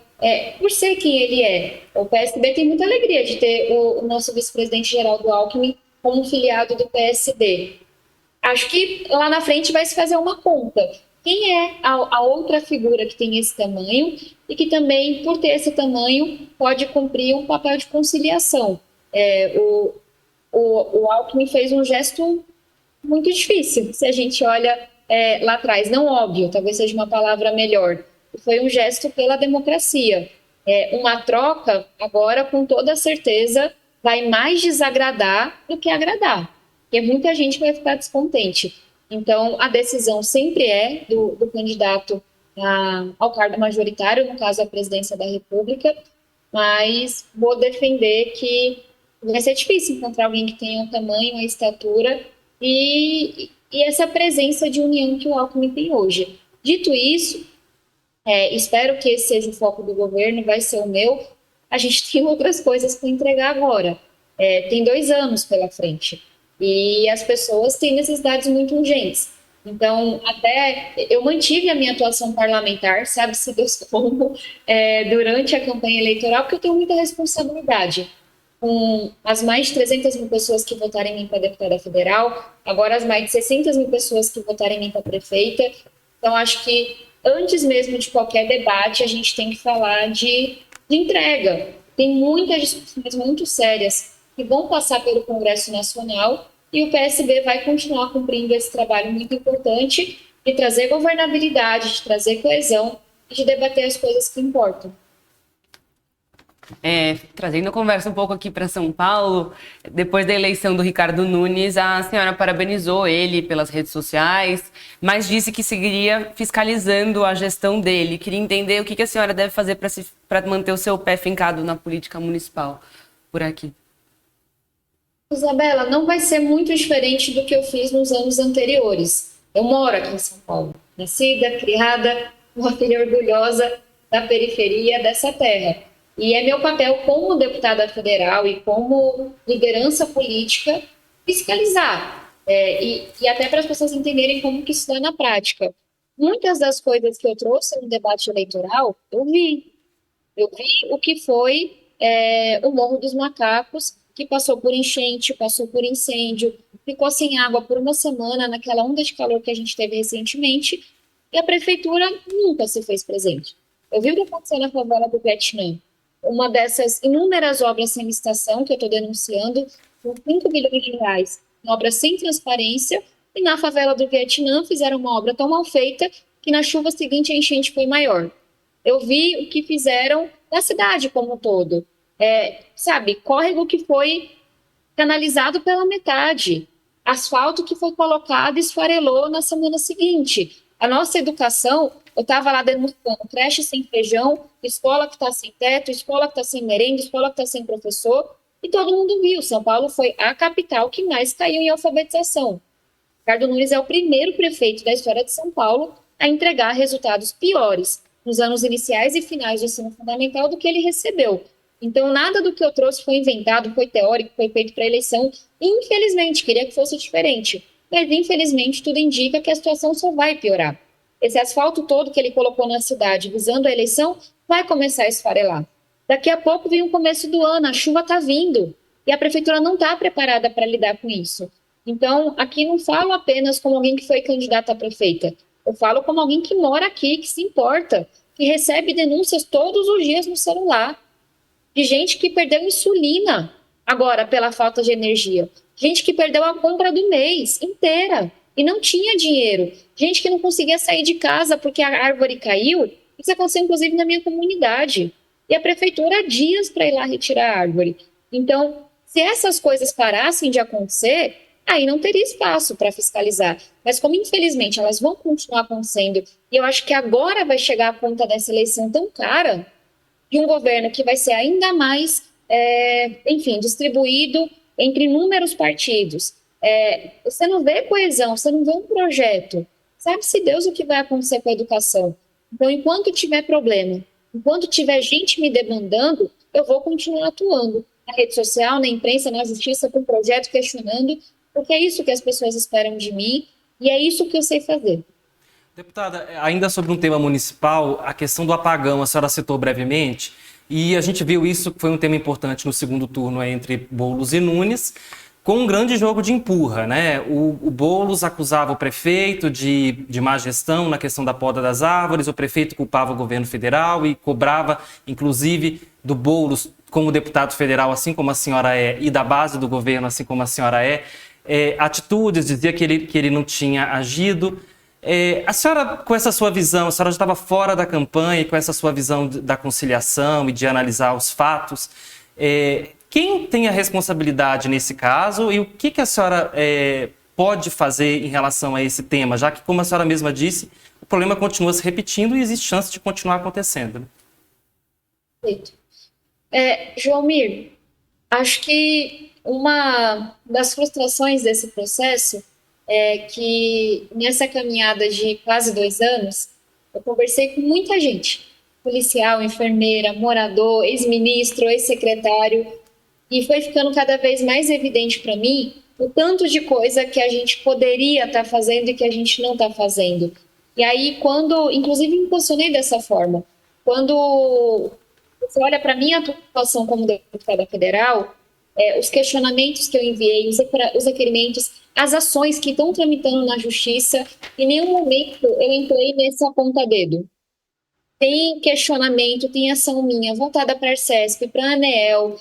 por ser quem ele é. O PSB tem muita alegria de ter o nosso vice-presidente Geraldo Alckmin como filiado do PSD. Acho que lá na frente vai se fazer uma conta. Quem é a outra figura que tem esse tamanho e que também, por ter esse tamanho, pode cumprir um papel de conciliação? O Alckmin fez um gesto muito difícil, se a gente olha lá atrás, não óbvio, talvez seja uma palavra melhor. Foi um gesto pela democracia. Uma troca, agora, com toda certeza, vai mais desagradar do que agradar, porque muita gente vai ficar descontente. Então, a decisão sempre é do candidato ao cargo majoritário, no caso, a presidência da República, mas vou defender que vai ser difícil encontrar alguém que tenha o tamanho, a estatura e essa presença de união que o Alckmin tem hoje. Dito isso, espero que esse seja o foco do governo, vai ser o meu. A gente tem outras coisas para entregar agora. Tem 2 anos pela frente. E as pessoas têm necessidades muito urgentes. Então, até eu mantive a minha atuação parlamentar, sabe-se Deus como, durante a campanha eleitoral, porque eu tenho muita responsabilidade. Com as mais de 300 mil pessoas que votaram em mim para deputada federal, agora as mais de 600 mil pessoas que votaram em mim para prefeita. Então, acho que antes mesmo de qualquer debate, a gente tem que falar de entrega. Tem muitas discussões muito sérias que vão passar pelo Congresso Nacional e o PSB vai continuar cumprindo esse trabalho muito importante de trazer governabilidade, de trazer coesão e de debater as coisas que importam. Trazendo a conversa um pouco aqui para São Paulo, depois da eleição do Ricardo Nunes, a senhora parabenizou ele pelas redes sociais, mas disse que seguiria fiscalizando a gestão dele. Queria entender o que a senhora deve fazer para manter o seu pé fincado na política municipal por aqui. Isabela, não vai ser muito diferente do que eu fiz nos anos anteriores. Eu moro aqui em São Paulo, nascida, criada, uma filha orgulhosa da periferia dessa terra. E é meu papel como deputada federal e como liderança política fiscalizar. E até para as pessoas entenderem como que isso dá na prática. Muitas das coisas que eu trouxe no debate eleitoral, eu vi. Eu vi o que foi o Morro dos Macacos, que passou por enchente, passou por incêndio, ficou sem água por uma semana naquela onda de calor que a gente teve recentemente, e a prefeitura nunca se fez presente. Eu vi o que aconteceu na favela do Vietnã. Uma dessas inúmeras obras sem licitação que eu estou denunciando, com 5 bilhões de reais, uma obra sem transparência, e na favela do Vietnã fizeram uma obra tão mal feita que na chuva seguinte a enchente foi maior. Eu vi o que fizeram na cidade como um todo. Córrego que foi canalizado pela metade, asfalto que foi colocado e esfarelou na semana seguinte. A nossa educação, eu estava lá denunciando creche sem feijão, escola que está sem teto, escola que está sem merenda, escola que está sem professor, e todo mundo viu. São Paulo foi a capital que mais caiu em alfabetização. Ricardo Nunes é o primeiro prefeito da história de São Paulo a entregar resultados piores nos anos iniciais e finais do ensino fundamental do que ele recebeu. Então, nada do que eu trouxe foi inventado, foi teórico, foi feito para a eleição. Infelizmente, queria que fosse diferente. Mas, infelizmente, tudo indica que a situação só vai piorar. Esse asfalto todo que ele colocou na cidade, visando a eleição, vai começar a esfarelar. Daqui a pouco vem o começo do ano, a chuva está vindo. E a prefeitura não está preparada para lidar com isso. Então, aqui não falo apenas como alguém que foi candidata a prefeita. Eu falo como alguém que mora aqui, que se importa, que recebe denúncias todos os dias no celular. De gente que perdeu insulina agora pela falta de energia. Gente que perdeu a compra do mês inteira e não tinha dinheiro. Gente que não conseguia sair de casa porque a árvore caiu. Isso aconteceu, inclusive, na minha comunidade. E a prefeitura há dias para ir lá retirar a árvore. Então, se essas coisas parassem de acontecer, aí não teria espaço para fiscalizar. Mas como, infelizmente, elas vão continuar acontecendo, e eu acho que agora vai chegar a conta dessa eleição tão cara, de um governo que vai ser ainda mais, distribuído entre inúmeros partidos. Você não vê coesão, você não vê um projeto. Sabe-se Deus o que vai acontecer com a educação. Então, enquanto tiver problema, enquanto tiver gente me demandando, eu vou continuar atuando na rede social, na imprensa, na justiça, com projeto, questionando, porque é isso que as pessoas esperam de mim e é isso que eu sei fazer. Deputada, ainda sobre um tema municipal, a questão do apagão, a senhora citou brevemente, e a gente viu isso, que foi um tema importante no segundo turno entre Boulos e Nunes, com um grande jogo de empurra, né? O Boulos acusava o prefeito de má gestão na questão da poda das árvores, o prefeito culpava o governo federal e cobrava, inclusive, do Boulos como deputado federal, assim como a senhora é, e da base do governo, assim como a senhora é, atitudes, dizia que ele não tinha agido. A senhora, com essa sua visão, a senhora já estava fora da campanha, e com essa sua visão da conciliação e de analisar os fatos, quem tem a responsabilidade nesse caso e o que a senhora pode fazer em relação a esse tema, já que, como a senhora mesma disse, o problema continua se repetindo e existe chance de continuar acontecendo? Perfeito. Joelmir, acho que uma das frustrações desse processo é que nessa caminhada de quase 2 anos, eu conversei com muita gente, policial, enfermeira, morador, ex-ministro, ex-secretário, e foi ficando cada vez mais evidente para mim o tanto de coisa que a gente poderia estar fazendo e que a gente não está fazendo. E aí, inclusive me posicionei dessa forma, quando você olha para a minha atuação como deputada federal, os questionamentos que eu enviei, os requerimentos, as ações que estão tramitando na justiça, em nenhum momento eu entrei nesse aponta-dedo. Tem questionamento, tem ação minha voltada para a Arcesp, para a ANEEL,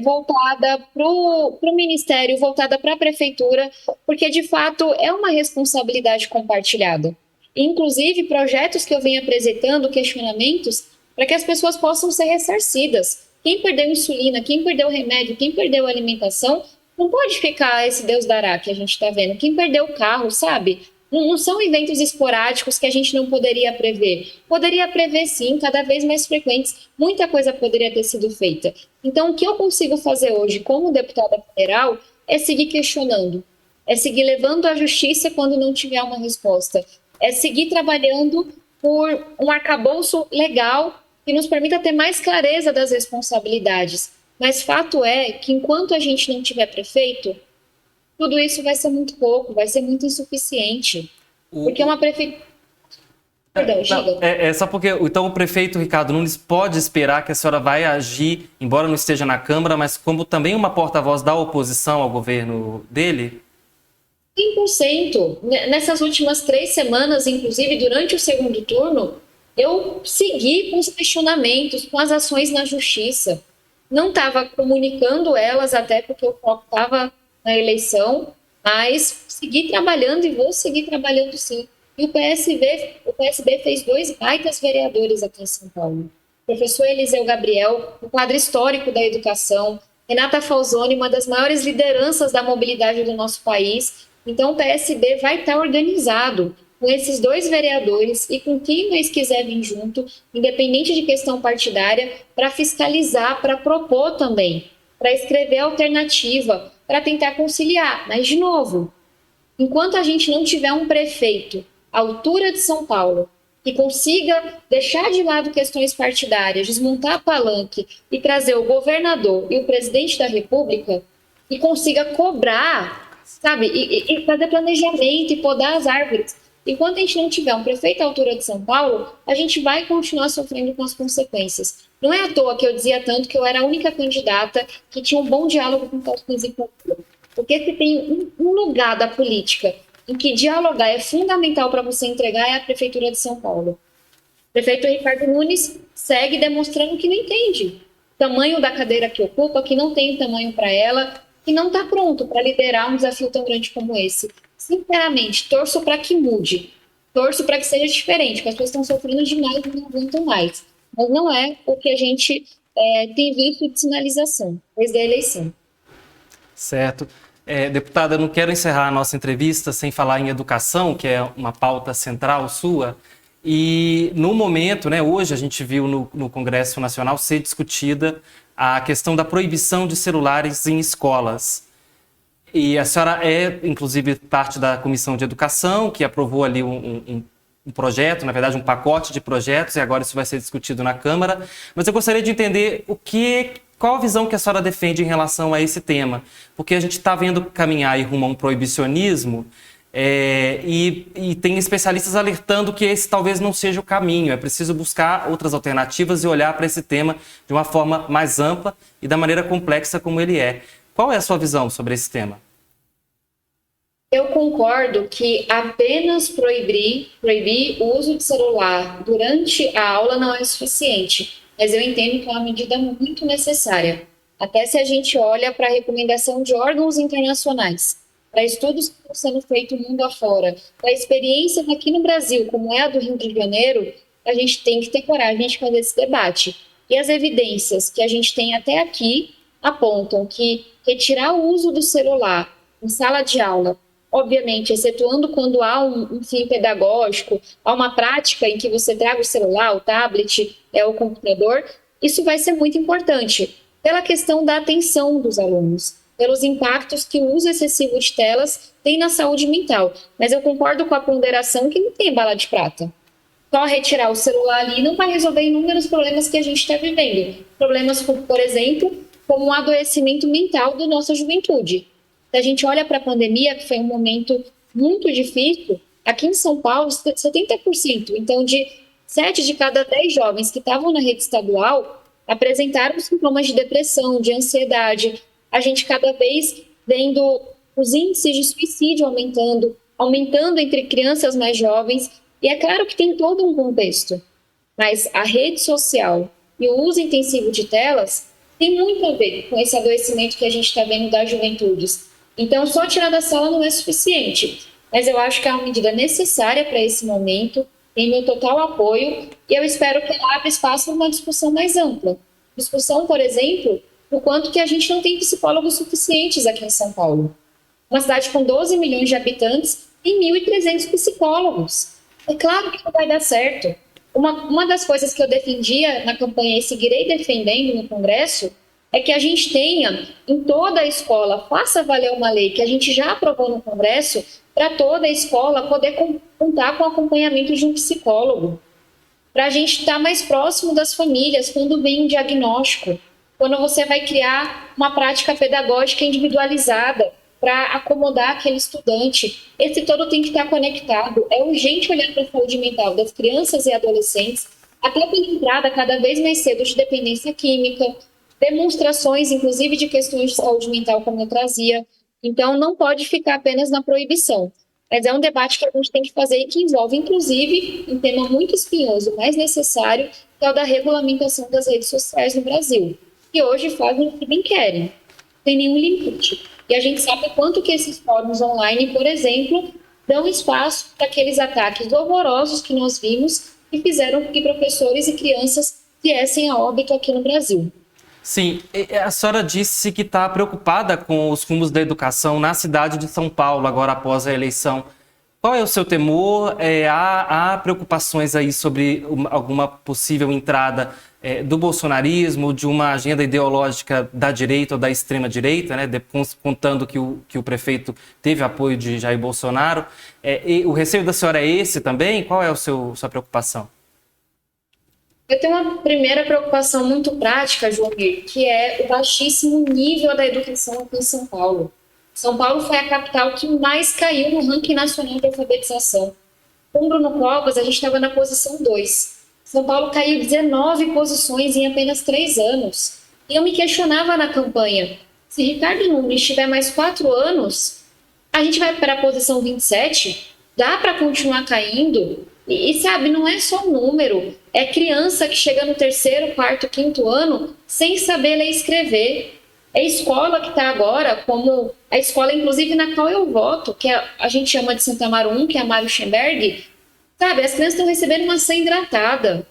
voltada para o Ministério, voltada para a Prefeitura, porque de fato é uma responsabilidade compartilhada. Inclusive, projetos que eu venho apresentando, questionamentos, para que as pessoas possam ser ressarcidas. Quem perdeu insulina, quem perdeu remédio, quem perdeu alimentação, não pode ficar esse Deus dará que a gente está vendo. Quem perdeu o carro, sabe? Não são eventos esporádicos que a gente não poderia prever. Poderia prever, sim, cada vez mais frequentes. Muita coisa poderia ter sido feita. Então, o que eu consigo fazer hoje, como deputada federal, é seguir questionando. É seguir levando à justiça quando não tiver uma resposta. É seguir trabalhando por um arcabouço legal que nos permita ter mais clareza das responsabilidades. Mas fato é que, enquanto a gente não tiver prefeito, tudo isso vai ser muito pouco, vai ser muito insuficiente. Porque uma prefeitura... Perdão, diga. Só porque, então, o prefeito Ricardo Nunes pode esperar que a senhora vai agir, embora não esteja na Câmara, mas como também uma porta-voz da oposição ao governo dele? 100%. Nessas últimas 3 semanas, inclusive durante o segundo turno, eu segui com os questionamentos, com as ações na justiça. Não estava comunicando elas, até porque o foco estava na eleição, mas segui trabalhando e vou seguir trabalhando sim. E o PSB fez 2 baitas vereadores aqui em São Paulo. O professor Eliseu Gabriel, um quadro histórico da educação, Renata Falzoni, uma das maiores lideranças da mobilidade do nosso país. Então o PSB vai estar organizado com esses 2 vereadores e com quem mais quiser vir junto, independente de questão partidária, para fiscalizar, para propor também, para escrever alternativa, para tentar conciliar. Mas, de novo, enquanto a gente não tiver um prefeito à altura de São Paulo que consiga deixar de lado questões partidárias, desmontar palanque e trazer o governador e o presidente da República e consiga cobrar, sabe, e fazer planejamento e podar as árvores. Enquanto a gente não tiver um prefeito à altura de São Paulo, a gente vai continuar sofrendo com as consequências. Não é à toa que eu dizia tanto que eu era a única candidata que tinha um bom diálogo com os e cultura. Porque se tem um lugar da política em que dialogar é fundamental para você entregar, é a Prefeitura de São Paulo. O prefeito Ricardo Nunes segue demonstrando que não entende o tamanho da cadeira que ocupa, que não tem tamanho para ela, que não está pronto para liderar um desafio tão grande como esse. Sinceramente, torço para que mude. Torço para que seja diferente, porque as pessoas estão sofrendo demais e não aguentam mais. Mas não é o que a gente tem visto de sinalização desde a eleição. Certo. Deputada, eu não quero encerrar a nossa entrevista sem falar em educação, que é uma pauta central sua. E no momento, né, hoje a gente viu no Congresso Nacional ser discutida a questão da proibição de celulares em escolas. E a senhora é, inclusive, parte da Comissão de Educação, que aprovou ali um projeto, na verdade, um pacote de projetos, e agora isso vai ser discutido na Câmara. Mas eu gostaria de entender qual a visão que a senhora defende em relação a esse tema. Porque a gente está vendo caminhar aí rumo a um proibicionismo, e tem especialistas alertando que esse talvez não seja o caminho. É preciso buscar outras alternativas e olhar para esse tema de uma forma mais ampla e da maneira complexa como ele é. Qual é a sua visão sobre esse tema? Eu concordo que apenas proibir o uso de celular durante a aula não é suficiente, mas eu entendo que é uma medida muito necessária. Até se a gente olha para a recomendação de órgãos internacionais, para estudos que estão sendo feitos mundo afora, para a experiência aqui no Brasil, como é a do Rio de Janeiro, a gente tem que ter coragem de fazer esse debate. E as evidências que a gente tem até aqui apontam que retirar o uso do celular em sala de aula, obviamente, excetuando quando há um fim pedagógico, há uma prática em que você traga o celular, o tablet, o computador, isso vai ser muito importante pela questão da atenção dos alunos, pelos impactos que o uso excessivo de telas tem na saúde mental. Mas eu concordo com a ponderação que não tem bala de prata. Só retirar o celular ali não vai resolver inúmeros problemas que a gente está vivendo. Problemas, por exemplo, como um adoecimento mental da nossa juventude. Se a gente olha para a pandemia, que foi um momento muito difícil, aqui em São Paulo, 70%, então de 7 de cada 10 jovens que estavam na rede estadual apresentaram sintomas de depressão, de ansiedade. A gente cada vez vendo os índices de suicídio aumentando entre crianças mais jovens, e é claro que tem todo um contexto, mas a rede social e o uso intensivo de telas tem muito a ver com esse adoecimento que a gente está vendo das juventudes. Então, só tirar da sala não é suficiente, mas eu acho que é uma medida necessária para esse momento, tem meu total apoio, e eu espero que ela abra espaço para uma discussão mais ampla. Discussão, por exemplo, do quanto que a gente não tem psicólogos suficientes aqui em São Paulo. Uma cidade com 12 milhões de habitantes e 1.300 psicólogos. É claro que não vai dar certo. Uma das coisas que eu defendia na campanha e seguirei defendendo no Congresso é que a gente tenha em toda a escola, faça valer uma lei que a gente já aprovou no Congresso, para toda a escola poder contar com o acompanhamento de um psicólogo, para a gente estar mais próximo das famílias quando vem um diagnóstico, quando você vai criar uma prática pedagógica individualizada para acomodar aquele estudante. Esse todo tem que estar conectado. É urgente olhar para a saúde mental das crianças e adolescentes, até pela entrada cada vez mais cedo de dependência química, demonstrações, inclusive, de questões de saúde mental, como eu trazia. Então, não pode ficar apenas na proibição. Mas é um debate que a gente tem que fazer e que envolve, inclusive, um tema muito espinhoso, mas necessário, que é o da regulamentação das redes sociais no Brasil, que hoje fazem o que bem querem, sem nenhum limite. E a gente sabe quanto que esses fóruns online, por exemplo, dão espaço para aqueles ataques horrorosos que nós vimos e fizeram com que professores e crianças viessem a óbito aqui no Brasil. Sim, a senhora disse que está preocupada com os rumos da educação na cidade de São Paulo, agora após a eleição. Qual é o seu temor? Há preocupações aí sobre alguma possível entrada do bolsonarismo, de uma agenda ideológica da direita ou da extrema-direita, né? Contando que o prefeito teve apoio de Jair Bolsonaro. E o receio da senhora é esse também? Qual é a sua preocupação? Eu tenho uma primeira preocupação muito prática, Joãomir, que é o baixíssimo nível da educação aqui em São Paulo. São Paulo foi a capital que mais caiu no ranking nacional de alfabetização. Com Bruno Covas, a gente estava na posição 2. São Paulo caiu 19 posições em apenas 3 anos. E eu me questionava na campanha, se Ricardo Nunes tiver mais 4 anos, a gente vai para a posição 27? Dá para continuar caindo? E sabe, não é só número, é criança que chega no 3º, 4º, 5º ano sem saber ler e escrever. É a escola que está agora, como a escola, inclusive, na qual eu voto, que a gente chama de Santa Amaro 1, que é a Mário Schemberg, sabe, as crianças estão recebendo maçã hidratada.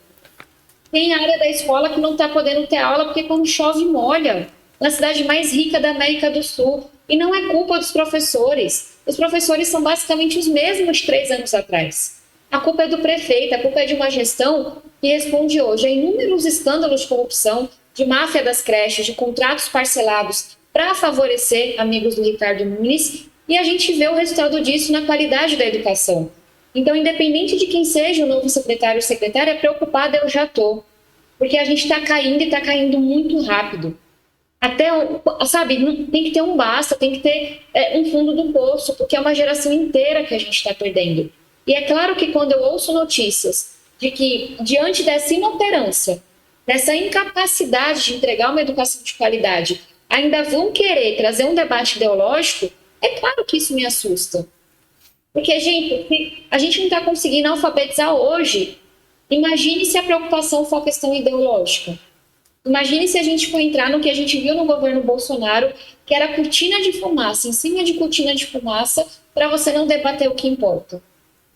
Tem área da escola que não está podendo ter aula porque quando chove molha, na cidade mais rica da América do Sul. E não é culpa dos professores. Os professores são basicamente os mesmos de 3 anos atrás. A culpa é do prefeito, a culpa é de uma gestão que responde hoje a inúmeros escândalos de corrupção, de máfia das creches, de contratos parcelados para favorecer amigos do Ricardo Nunes, e a gente vê o resultado disso na qualidade da educação. Então, independente de quem seja o novo secretário ou secretária, preocupada eu já estou, porque a gente está caindo e está caindo muito rápido. Até, sabe, tem que ter um basta, tem que ter um fundo do poço, porque é uma geração inteira que a gente está perdendo. E é claro que quando eu ouço notícias de que, diante dessa inoperância, dessa incapacidade de entregar uma educação de qualidade, ainda vão querer trazer um debate ideológico, é claro que isso me assusta. Porque, gente, se a gente não está conseguindo alfabetizar hoje, imagine se a preocupação for a questão ideológica. Imagine se a gente for entrar no que a gente viu no governo Bolsonaro, que era cortina de fumaça, em cima de cortina de fumaça, para você não debater o que importa.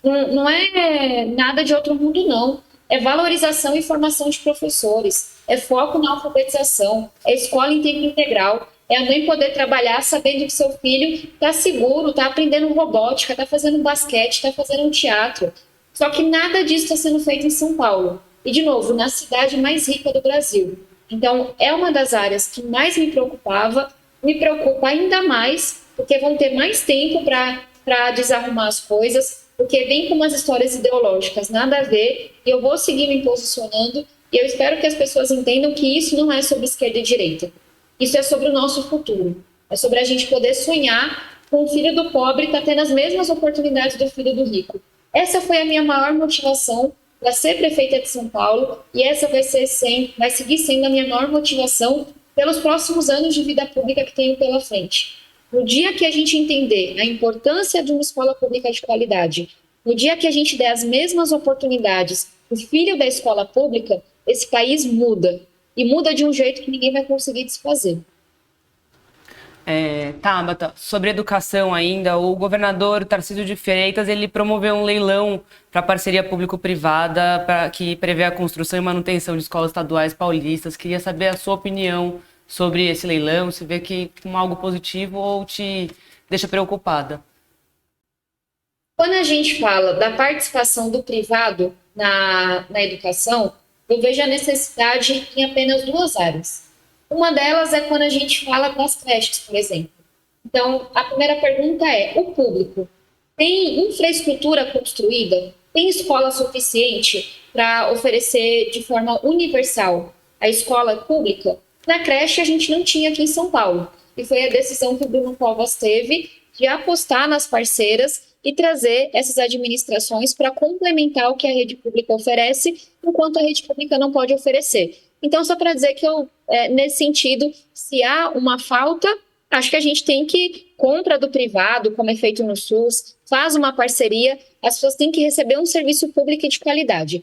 Não é nada de outro mundo, não. É valorização e formação de professores. É foco na alfabetização. É escola em tempo integral. É a mãe poder trabalhar sabendo que seu filho está seguro, está aprendendo robótica, está fazendo basquete, está fazendo um teatro. Só que nada disso está sendo feito em São Paulo. E, de novo, na cidade mais rica do Brasil. Então, é uma das áreas que mais me preocupava. Me preocupa ainda mais, porque vão ter mais tempo para desarrumar as coisas, porque vem com umas histórias ideológicas, nada a ver, e eu vou seguir me posicionando, e eu espero que as pessoas entendam que isso não é sobre esquerda e direita. Isso é sobre o nosso futuro. É sobre a gente poder sonhar com o filho do pobre estar tendo as mesmas oportunidades do filho do rico. Essa foi a minha maior motivação para ser prefeita de São Paulo, e essa vai seguir sendo a minha maior motivação pelos próximos anos de vida pública que tenho pela frente. No dia que a gente entender a importância de uma escola pública de qualidade, no dia que a gente der as mesmas oportunidades para o filho da escola pública, esse país muda. e muda de um jeito que ninguém vai conseguir desfazer. Tabata, sobre educação ainda, o governador Tarcísio de Freitas, ele promoveu um leilão para parceria público-privada que prevê a construção e manutenção de escolas estaduais paulistas. Queria saber a sua opinião sobre esse leilão, se vê que como algo positivo ou te deixa preocupada. Quando a gente fala da participação do privado na educação, eu vejo a necessidade em apenas duas áreas. Uma delas é quando a gente fala das creches, por exemplo. Então, a primeira pergunta é: o público tem infraestrutura construída? Tem escola suficiente para oferecer de forma universal a escola pública? Na creche, a gente não tinha aqui em São Paulo. E foi a decisão que o Bruno Covas teve de apostar nas parceiras e trazer essas administrações para complementar o que a rede pública oferece, enquanto a rede pública não pode oferecer. Então, só para dizer que nesse sentido, se há uma falta, acho que a gente tem que, compra do privado, como é feito no SUS, faz uma parceria, as pessoas têm que receber um serviço público de qualidade.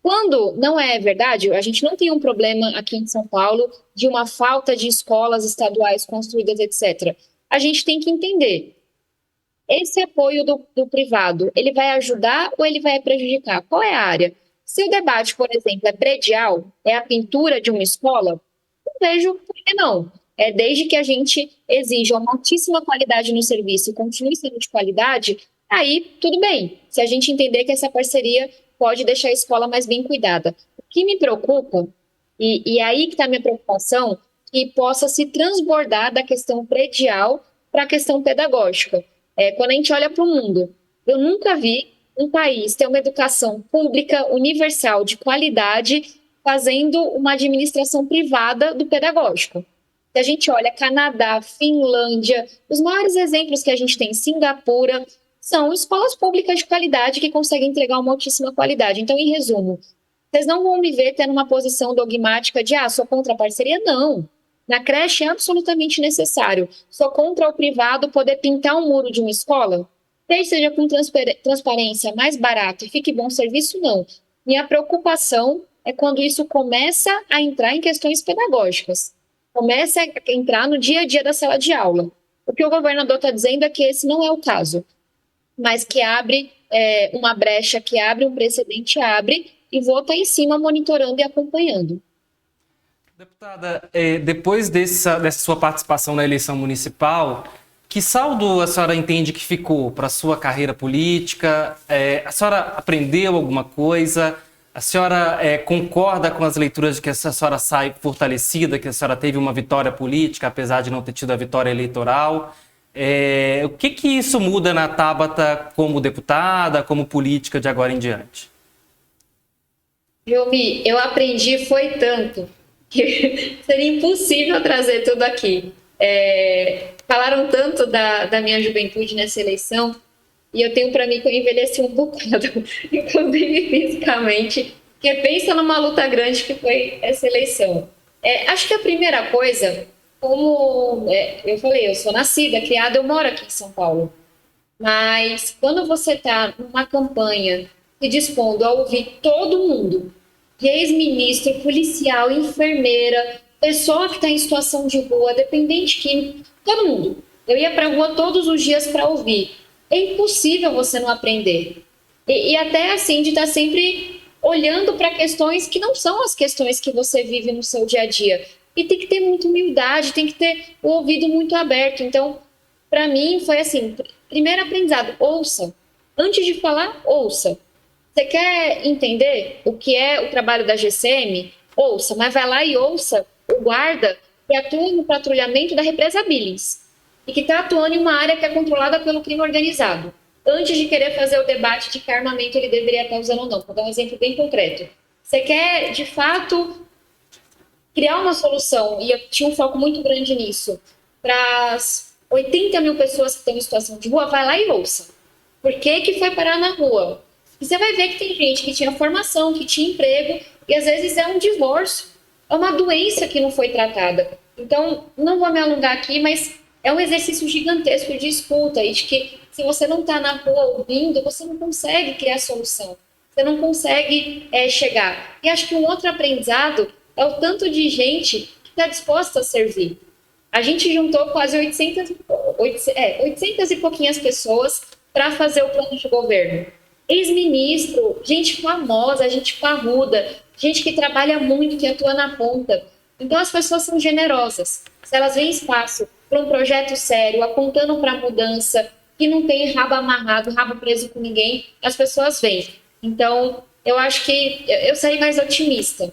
Quando não é verdade, a gente não tem um problema aqui em São Paulo de uma falta de escolas estaduais construídas, etc. A gente tem que entender, esse apoio do privado, ele vai ajudar ou ele vai prejudicar? Qual é a área? Se o debate, por exemplo, é predial, é a pintura de uma escola, não vejo por que não. Desde que a gente exija uma altíssima qualidade no serviço e continue sendo de qualidade, aí tudo bem. Se a gente entender que essa parceria pode deixar a escola mais bem cuidada. O que me preocupa, e aí que está a minha preocupação, que possa se transbordar da questão predial para a questão pedagógica. Quando a gente olha para o mundo, eu nunca vi um país ter uma educação pública, universal, de qualidade, fazendo uma administração privada do pedagógico. Se a gente olha Canadá, Finlândia, os maiores exemplos que a gente tem, Singapura, são escolas públicas de qualidade que conseguem entregar uma altíssima qualidade. Então, em resumo, vocês não vão me ver tendo uma posição dogmática de sou contra a parceria, não. Na creche é absolutamente necessário. Sou contra o privado poder pintar um muro de uma escola? Desde seja com transparência, mais barato e fique bom serviço, não. Minha preocupação é quando isso começa a entrar em questões pedagógicas. Começa a entrar no dia a dia da sala de aula. O que o governador está dizendo é que esse não é o caso, mas que abre uma brecha, que abre um precedente, abre e vou estar em cima monitorando e acompanhando. Deputada, depois dessa sua participação na eleição municipal, que saldo a senhora entende que ficou para a sua carreira política? A senhora aprendeu alguma coisa? A senhora concorda com as leituras de que a senhora sai fortalecida, que a senhora teve uma vitória política, apesar de não ter tido a vitória eleitoral? O que isso muda na Tabata como deputada, como política de agora em diante? Jomi, eu aprendi foi tanto que seria impossível trazer tudo aqui. Falaram tanto da minha juventude nessa eleição, e eu tenho para mim que eu envelheci um bocado, inclusive fisicamente, porque pensa numa luta grande que foi essa eleição. Acho que a primeira coisa, como eu falei, eu sou nascida, criada, eu moro aqui em São Paulo, mas quando você está numa campanha se dispondo a ouvir todo mundo, ex-ministro, policial, enfermeira, pessoa que está em situação de rua, dependente químico, todo mundo. Eu ia para a rua todos os dias para ouvir. É impossível você não aprender. E até assim, de estar sempre olhando para questões que não são as questões que você vive no seu dia a dia. E tem que ter muita humildade, tem que ter o ouvido muito aberto. Então, para mim, foi assim, primeiro aprendizado, ouça. Antes de falar, ouça. Você quer entender o que é o trabalho da GCM? Ouça, mas vai lá e ouça o guarda que atua no patrulhamento da represa Billings e que está atuando em uma área que é controlada pelo crime organizado. Antes de querer fazer o debate de que armamento ele deveria estar usando ou não, vou dar um exemplo bem concreto. Você quer, de fato, criar uma solução, e eu tinha um foco muito grande nisso, para as 80 mil pessoas que estão em situação de rua, vai lá e ouça. Por que foi parar na rua? E você vai ver que tem gente que tinha formação, que tinha emprego, e às vezes é um divórcio, é uma doença que não foi tratada. Então, não vou me alongar aqui, mas é um exercício gigantesco de escuta e de que se você não está na rua ouvindo, você não consegue criar solução, você não consegue chegar. E acho que um outro aprendizado é o tanto de gente que está disposta a servir. A gente juntou quase 800 e pouquinhas pessoas para fazer o plano de governo. Ex-ministro, gente famosa, gente parruda, gente que trabalha muito, que atua na ponta. Então, as pessoas são generosas. Se elas veem espaço para um projeto sério, apontando para a mudança, que não tem rabo amarrado, rabo preso com ninguém, as pessoas vêm. Então, eu acho que eu saí mais otimista.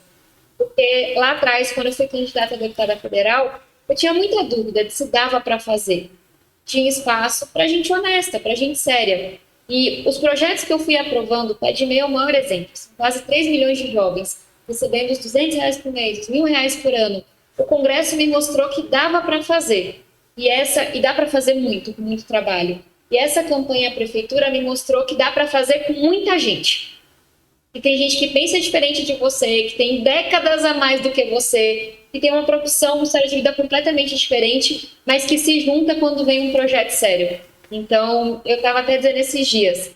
Porque lá atrás, quando eu fui candidata a deputada federal, eu tinha muita dúvida de se dava para fazer. Tinha espaço para gente honesta, para gente séria. E os projetos que eu fui aprovando, o Pé de Meia é o maior exemplo. São quase 3 milhões de jovens recebendo os R$200 por mês, os R$1.000 por ano. O Congresso me mostrou que dava para fazer. E dá para fazer muito, com muito trabalho. E essa campanha à prefeitura me mostrou que dá para fazer com muita gente. E tem gente que pensa diferente de você, que tem décadas a mais do que você, que tem uma profissão, uma história de vida completamente diferente, mas que se junta quando vem um projeto sério. Então, eu estava até dizendo esses dias,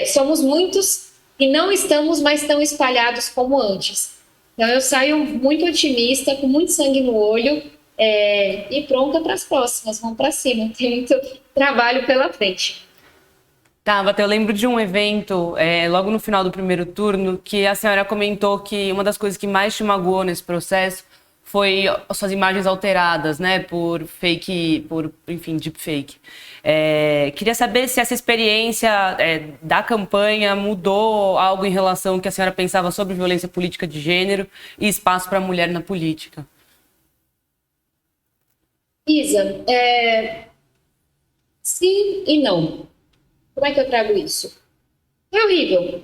somos muitos e não estamos mais tão espalhados como antes. Então, eu saio muito otimista, com muito sangue no olho e pronta para as próximas. Vamos para cima, tem muito trabalho pela frente. Tabata, eu lembro de um evento, logo no final do primeiro turno, que a senhora comentou que uma das coisas que mais te magoou nesse processo foi as suas imagens alteradas, né, por deepfake. Queria saber se essa experiência da campanha mudou algo em relação ao que a senhora pensava sobre violência política de gênero e espaço para a mulher na política. Isa, sim e não. Como é que eu trago isso? É horrível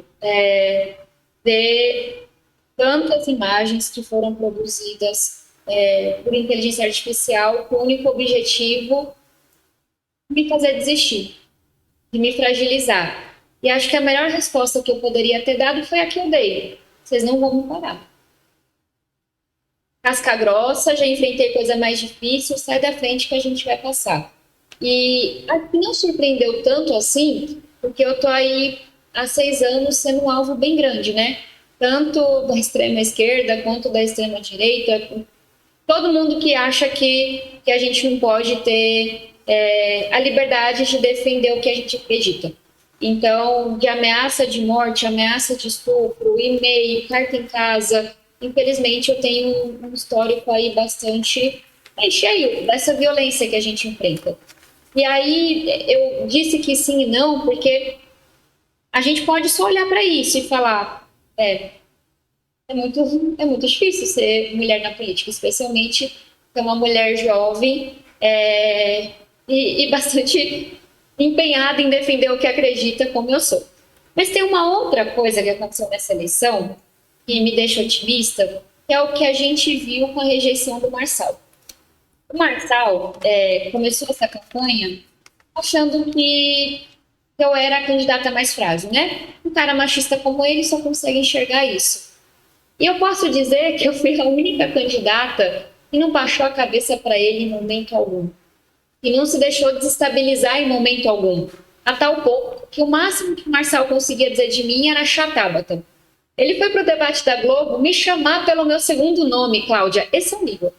ver tantas imagens que foram produzidas por inteligência artificial com o único objetivo de me fazer desistir, de me fragilizar. E acho que a melhor resposta que eu poderia ter dado foi a que eu dei. Vocês não vão me parar. Casca grossa, já enfrentei coisa mais difícil, sai da frente que a gente vai passar. E acho que não surpreendeu tanto assim, porque eu tô aí há 6 anos sendo um alvo bem grande, né? Tanto da extrema esquerda quanto da extrema direita. Todo mundo que acha que a gente não pode ter a liberdade de defender o que a gente acredita. Então, de ameaça de morte, ameaça de estupro, e-mail, carta em casa. Infelizmente, eu tenho um histórico aí bastante cheio dessa violência que a gente enfrenta. E aí, eu disse que sim e não, porque a gente pode só olhar para isso e falar é muito difícil ser mulher na política, especialmente ser uma mulher jovem e bastante empenhada em defender o que acredita, como eu sou. Mas tem uma outra coisa que aconteceu nessa eleição que me deixa otimista, que é o que a gente viu com a rejeição do Marçal. O Marçal começou essa campanha achando que eu era a candidata mais frágil, né? Um cara machista como ele só consegue enxergar isso. E eu posso dizer que eu fui a única candidata que não baixou a cabeça para ele em momento algum. E não se deixou desestabilizar em momento algum. A tal ponto que o máximo que o Marçal conseguia dizer de mim era Tabata. Ele foi para o debate da Globo me chamar pelo meu segundo nome, Cláudia. Esse é o nível.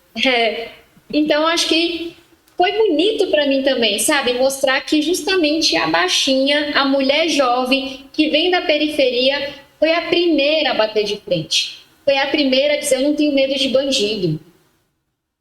Então, acho que foi bonito para mim também, sabe? Mostrar que justamente a baixinha, a mulher jovem que vem da periferia, foi a primeira a bater de frente. Foi a primeira a dizer, eu não tenho medo de bandido.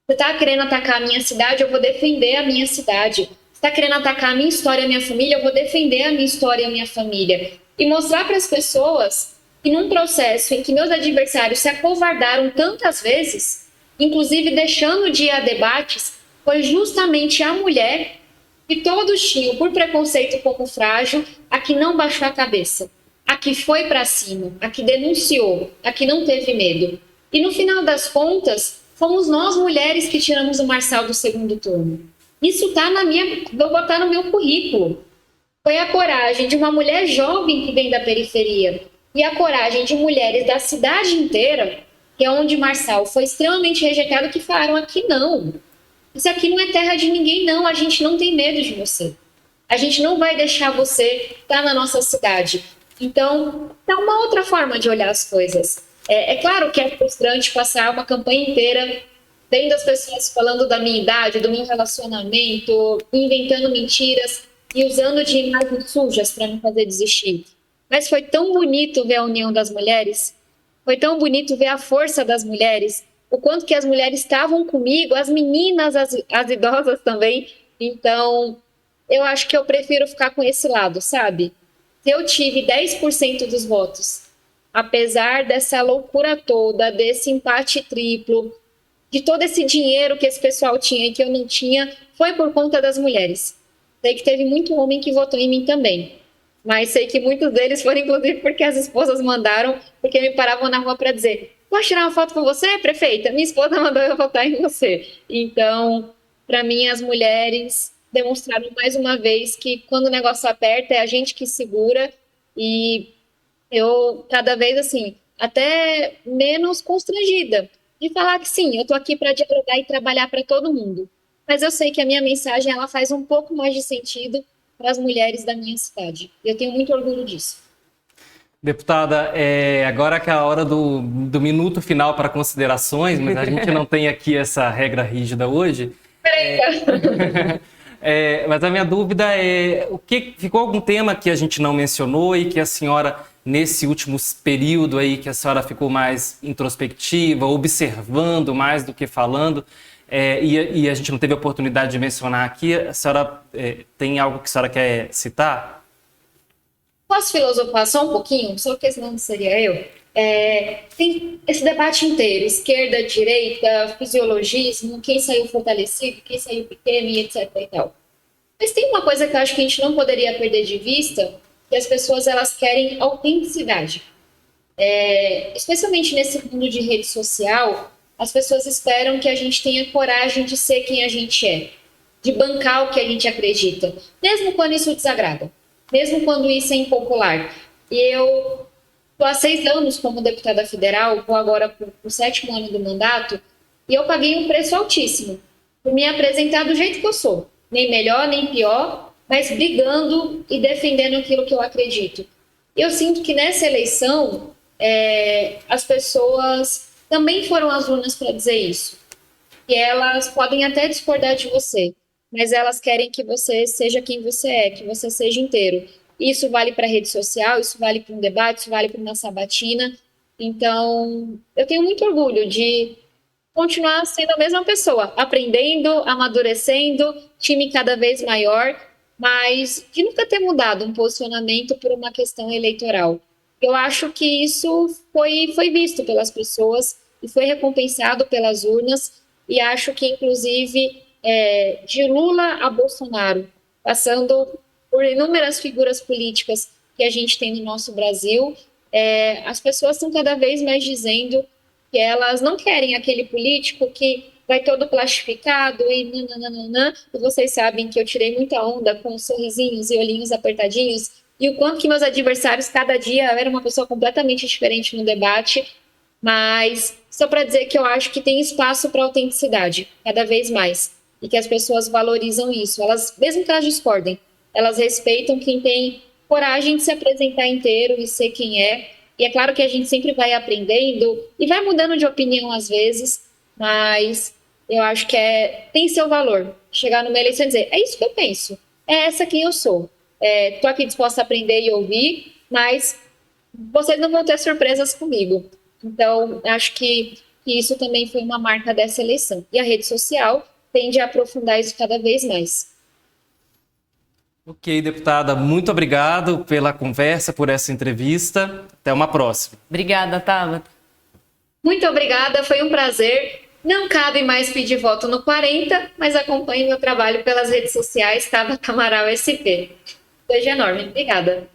Você está querendo atacar a minha cidade, eu vou defender a minha cidade. Você está querendo atacar a minha história, a minha família, eu vou defender a minha história e a minha família. E mostrar para as pessoas que num processo em que meus adversários se acovardaram tantas vezes, inclusive deixando de ir a debates, foi justamente a mulher que todos tinham por preconceito como frágil, a que não baixou a cabeça, a que foi para cima, a que denunciou, a que não teve medo. E no final das contas, fomos nós mulheres que tiramos o Marçal do segundo turno. Isso está vou botar no meu currículo. Foi a coragem de uma mulher jovem que vem da periferia e a coragem de mulheres da cidade inteira, que é onde Marçal foi extremamente rejeitado, que falaram aqui não. Isso aqui não é terra de ninguém, não. A gente não tem medo de você. A gente não vai deixar você estar na nossa cidade. Então, é uma outra forma de olhar as coisas. É claro que é frustrante passar uma campanha inteira vendo as pessoas falando da minha idade, do meu relacionamento, inventando mentiras e usando de imagens sujas para me fazer desistir. Mas foi tão bonito ver a união das mulheres, foi tão bonito ver a força das mulheres, o quanto que as mulheres estavam comigo, as meninas, as idosas também. Então, eu acho que eu prefiro ficar com esse lado, sabe? Se eu tive 10% dos votos, apesar dessa loucura toda, desse empate triplo, de todo esse dinheiro que esse pessoal tinha e que eu não tinha, foi por conta das mulheres. Sei que teve muito homem que votou em mim também, mas sei que muitos deles foram inclusive porque as esposas mandaram, porque me paravam na rua para dizer: posso tirar uma foto com você, prefeita? Minha esposa mandou eu votar em você. Então, para mim, as mulheres demonstraram mais uma vez que quando o negócio aperta é a gente que segura, e eu cada vez assim, até menos constrangida de falar que sim, eu tô aqui para dialogar e trabalhar para todo mundo. Mas eu sei que a minha mensagem ela faz um pouco mais de sentido para as mulheres da minha cidade. E eu tenho muito orgulho disso. Deputada, agora que é a hora do minuto final para considerações, mas a gente não tem aqui essa regra rígida hoje. Mas a minha dúvida é, ficou algum tema que a gente não mencionou e que a senhora, nesse último período aí, que a senhora ficou mais introspectiva, observando mais do que falando, e a gente não teve a oportunidade de mencionar aqui, a senhora tem algo que a senhora quer citar? Posso filosofar só um pouquinho? Só porque senão não seria eu. Tem esse debate inteiro, esquerda, direita, fisiologismo, quem saiu fortalecido, quem saiu pequeno e etc. e tal. Mas tem uma coisa que eu acho que a gente não poderia perder de vista, que as pessoas elas querem autenticidade. Especialmente nesse mundo de rede social, as pessoas esperam que a gente tenha coragem de ser quem a gente é, de bancar o que a gente acredita, mesmo quando isso desagrada, mesmo quando isso é impopular. E eu estou há 6 anos como deputada federal, vou agora para o 7º ano do mandato, e eu paguei um preço altíssimo por me apresentar do jeito que eu sou, nem melhor, nem pior, mas brigando e defendendo aquilo que eu acredito. Eu sinto que nessa eleição, as pessoas também foram às urnas para dizer isso. E elas podem até discordar de você, mas elas querem que você seja quem você é, que você seja inteiro. Isso vale para a rede social, isso vale para um debate, isso vale para uma sabatina. Então, eu tenho muito orgulho de continuar sendo a mesma pessoa, aprendendo, amadurecendo, time cada vez maior, mas de nunca ter mudado um posicionamento por uma questão eleitoral. Eu acho que isso foi visto pelas pessoas e foi recompensado pelas urnas, e acho que, inclusive, de Lula a Bolsonaro, passando por inúmeras figuras políticas que a gente tem no nosso Brasil, as pessoas estão cada vez mais dizendo que elas não querem aquele político que vai todo plastificado e nananana. E vocês sabem que eu tirei muita onda com sorrisinhos e olhinhos apertadinhos, e o quanto que meus adversários, cada dia, era uma pessoa completamente diferente no debate, mas só para dizer que eu acho que tem espaço para autenticidade, cada vez mais, e que as pessoas valorizam isso. Elas, mesmo que elas discordem, elas respeitam quem tem coragem de se apresentar inteiro e ser quem é. E é claro que a gente sempre vai aprendendo e vai mudando de opinião às vezes, mas eu acho que tem seu valor chegar numa eleição e dizer: é isso que eu penso, é essa quem eu sou. Estou aqui disposta a aprender e ouvir, mas vocês não vão ter surpresas comigo. Então, acho que isso também foi uma marca dessa eleição. E a rede social tende a aprofundar isso cada vez mais. Ok, deputada, muito obrigado pela conversa, por essa entrevista. Até uma próxima. Obrigada, Tabata. Muito obrigada, foi um prazer. Não cabe mais pedir voto no 40, mas acompanhe meu trabalho pelas redes sociais, Tabata Amaral SP. Beijo enorme, obrigada.